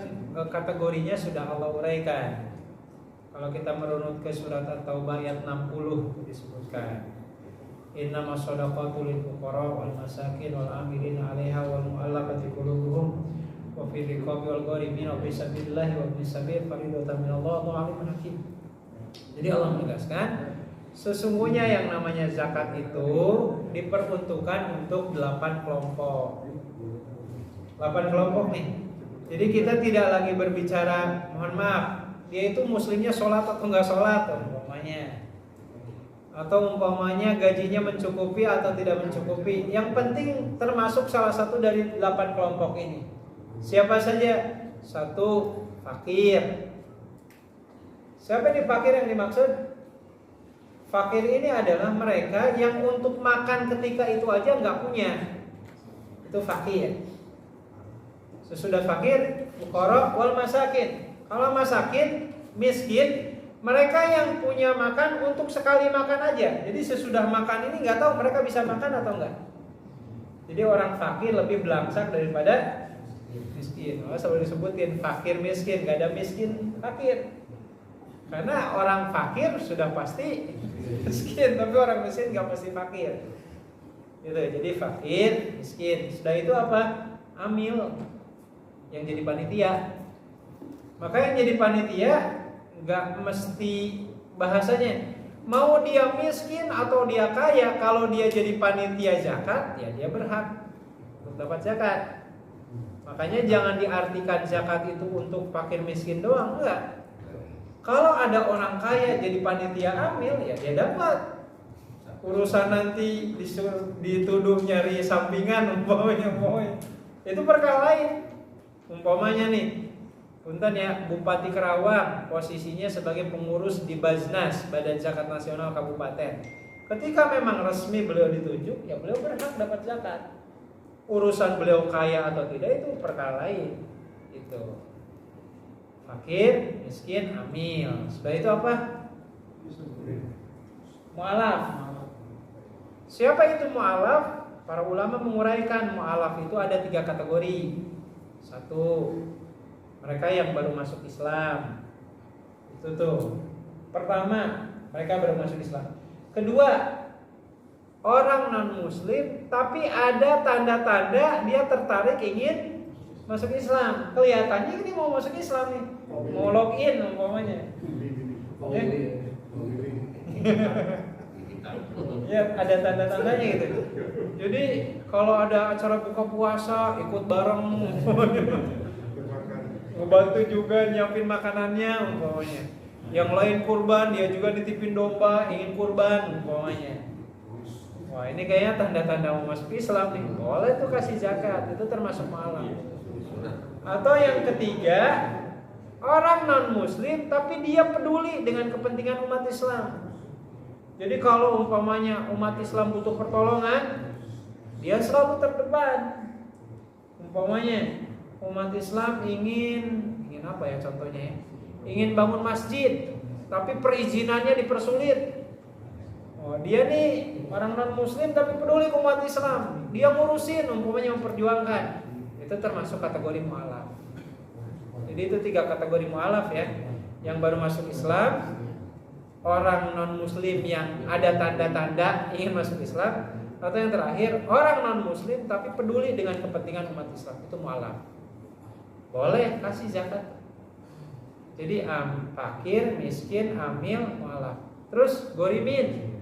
kategorinya sudah Allah uraikan. Kalau kita merunut ke surat At-Taubah ayat 60 disebutkan, innamas shadaqatu lil fuqara wal masakin wal amilin 'alaiha wal mu'allafati qulubuhum wa fil riqabi wal gharimin wa fi sabilillah wa ibnis sabil fariidatan minallah wallahu alimun hakim. Jadi Allah menegaskan, sesungguhnya yang namanya zakat itu diperuntukkan untuk 8 kelompok. 8 kelompok nih. Jadi kita tidak lagi berbicara, mohon maaf, dia itu muslimnya sholat atau enggak sholat umpamanya, atau umpamanya gajinya mencukupi atau tidak mencukupi. Yang penting termasuk salah satu dari 8 kelompok ini. Siapa saja? 1, fakir. Siapa nih fakir yang dimaksud? Fakir ini adalah mereka yang untuk makan ketika itu aja nggak punya. Itu fakir. Sesudah fakir, fuqara wal masakin. Kalau masakin, miskin, mereka yang punya makan untuk sekali makan aja. Jadi sesudah makan ini nggak tahu mereka bisa makan atau enggak. Jadi orang fakir lebih belangsak daripada miskin. Selalu disebutin fakir miskin, nggak ada miskin fakir. Karena orang fakir sudah pasti miskin, tapi orang miskin nggak pasti fakir. Gitu. Jadi fakir, miskin. Sudah itu apa? Amil yang jadi panitia. Maka yang jadi panitia nggak mesti bahasanya mau dia miskin atau dia kaya. Kalau dia jadi panitia zakat, ya dia berhak untuk dapat zakat. Makanya jangan diartikan zakat itu untuk fakir miskin doang, enggak. Kalau ada orang kaya jadi panitia amil, ya dia dapat. Urusan nanti dituduh nyari sampingan umpamanya, itu perkara lain. Umpamanya nih, punten ya, Bupati Kerawang posisinya sebagai pengurus di Baznas, Badan Zakat Nasional Kabupaten. Ketika memang resmi beliau ditunjuk, ya beliau berhak dapat zakat. Urusan beliau kaya atau tidak itu perkara lain. Itu fakir, miskin, amil. Setelah itu apa? Mu'alaf. Siapa itu mu'alaf? Para ulama menguraikan mu'alaf itu ada 3 kategori. 1, mereka yang baru masuk Islam. Itu tuh. Pertama, mereka baru masuk Islam. Kedua, orang non-muslim tapi ada tanda-tanda dia tertarik ingin masuk Islam. Kelihatannya ini mau masuk Islam nih, mau login umpamanya. Ya, ada tanda-tandanya gitu. Jadi kalau ada acara buka puasa ikut bareng, ngebantu juga nyiapin makanannya umpamanya. Yang lain kurban, dia juga nitipin domba, ingin kurban umpamanya. Wah, ini kayaknya tanda-tanda mau masuk Islam nih. Boleh tuh kasih zakat, itu termasuk malam. Atau yang ketiga, orang non-muslim tapi dia peduli dengan kepentingan umat Islam. Jadi kalau umpamanya umat Islam butuh pertolongan, dia selalu terdepan. Umpamanya umat Islam ingin apa ya contohnya ya? Ingin bangun masjid, tapi perizinannya dipersulit. Oh, dia nih orang non-muslim tapi peduli ke umat Islam. Dia ngurusin, umpamanya memperjuangkan. Itu termasuk kategori mu'alaf. Jadi itu 3 kategori mu'alaf ya. Yang baru masuk Islam, orang non-muslim yang ada tanda-tanda ingin masuk Islam, atau yang terakhir orang non-muslim tapi peduli dengan kepentingan umat Islam. Itu mu'alaf. Boleh kasih zakat. Jadi fakir, miskin, amil, mu'alaf. Terus gorimin.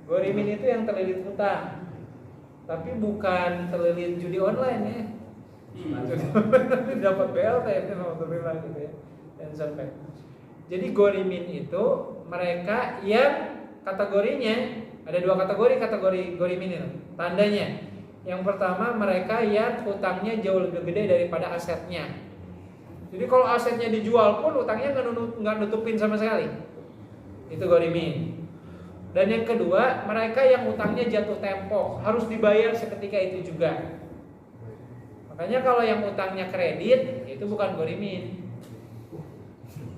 Gorimin itu yang terlilit hutang. Tapi bukan terlilit judi online ya. Dapat BLT itu alhamdulillah gitu ya. Dan sampai. Jadi gorimin itu mereka yang kategorinya ada 2 kategori gorimin itu. Tandanya, yang pertama mereka yang hutangnya jauh lebih gede daripada asetnya. Jadi kalau asetnya dijual pun hutangnya nggak nutupin sama sekali. Itu gorimin. Dan yang kedua, mereka yang hutangnya jatuh tempo, harus dibayar seketika itu juga. Makanya kalau yang hutangnya kredit, itu bukan gorimin.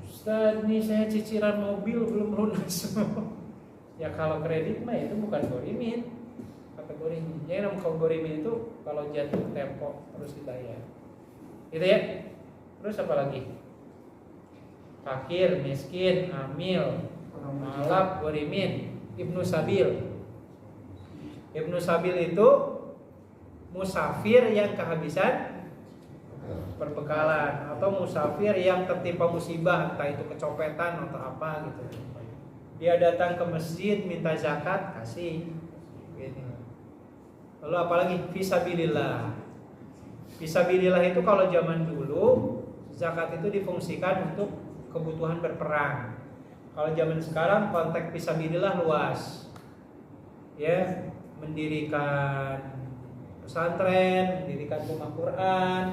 Ustaz, ini saya cicilan mobil belum lunas. Ya kalau kredit mah itu bukan gorimin. Kategorinya. Jadi kalau gorimin itu kalau jatuh tempo harus dibayar. Gitu ya. Terus apa lagi? Fakir, miskin, amil, mu'alaf, gorimin, ibnu sabil. Ibnu sabil itu musafir yang kehabisan perbekalan atau musafir yang tertimpa musibah, entah itu kecopetan atau apa gitu. Dia datang ke masjid minta zakat, kasih. Gitu. Lalu apalagi fisabilillah. Fisabilillah itu kalau zaman dulu zakat itu difungsikan untuk kebutuhan berperang. Kalau zaman sekarang konteks fisabilillah luas. Ya, mendirikan pesantren, mendirikan rumah Quran,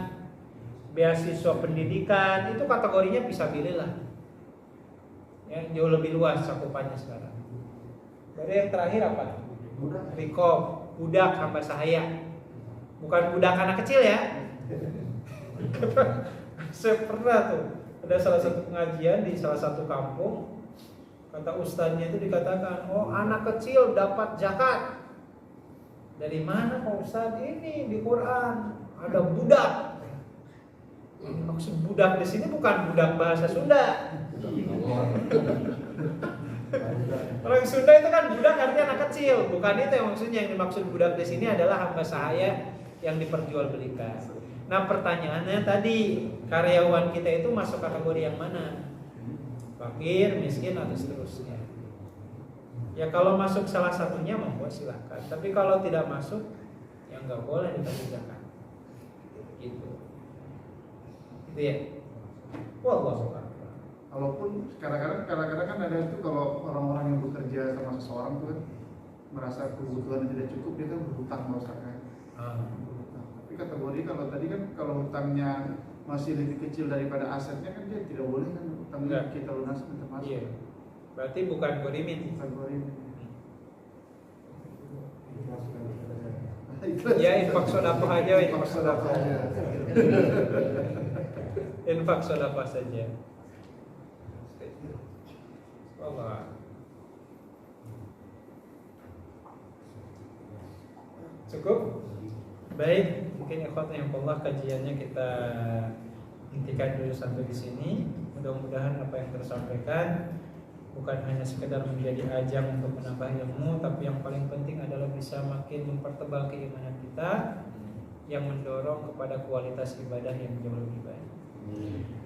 beasiswa pendidikan, itu kategorinya fisabilillah. Ya, jauh lebih luas cakupannya sekarang. Dari yang terakhir apa? Rikob, budak hamba sahaya. Bukan budak anak kecil ya. Saya pernah tuh ada salah satu pengajian di salah satu kampung. Kata ustadznya itu dikatakan, oh anak kecil dapat zakat. Dari mana Pak Ustadz? Ini di Quran ada budak. Maksud budak di sini bukan budak bahasa Sunda. Orang Sunda itu kan budak artinya anak kecil, bukan itu yang maksudnya. Yang dimaksud budak di sini adalah hamba sahaya yang diperjualbelikan. Nah pertanyaannya tadi, karyawan kita itu masuk kategori yang mana? Fakir, miskin atau seterusnya? Ya kalau masuk salah satunya monggo silakan. Tapi kalau tidak masuk, ya nggak boleh dikasih zakat. Gitu. Gitu ya. Wallahu a'lam. Walaupun kadang-kadang kan ada itu kalau orang-orang yang bekerja sama seseorang tuh kan merasa kebutuhan tidak cukup, dia kan berhutang misalkan. Tapi kategori kalau tadi kan kalau hutangnya masih lebih kecil daripada asetnya kan dia tidak boleh kan hutangnya kita lunasi termasuk. Iya. Berarti bukan gorimin. Bukan gorimin. Ya infak sedekah aja, infak sedekah aja. Infak sedekah saja. Allah. Cukup? Baik, mungkin ikhwatnya yang Allah kajiannya kita hentikan dulu sampai di sini. Mudah-mudahan apa yang tersampaikan bukan hanya sekedar menjadi ajang untuk menambah ilmu, tapi yang paling penting adalah bisa makin mempertebal keimanan kita, yang mendorong kepada kualitas ibadah yang jauh lebih baik.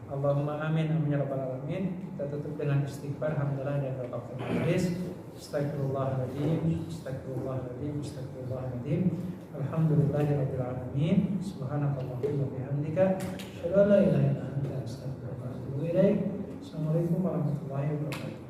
Allahumma amin amin ya rabbal alamin. Kita tutup dengan istighfar, hamdalah dan rakaat majlis. Astagfirullahaladzim, astagfirullahaladzim, astagfirullahaladzim. Alhamdulillahirabbil alamin. Subhanakallahumma wa bihamdika, asyhadu an la ilaha illa anta, astaghfiruka wa atubu ilaik. Assalamualaikum warahmatullahi wabarakatuh.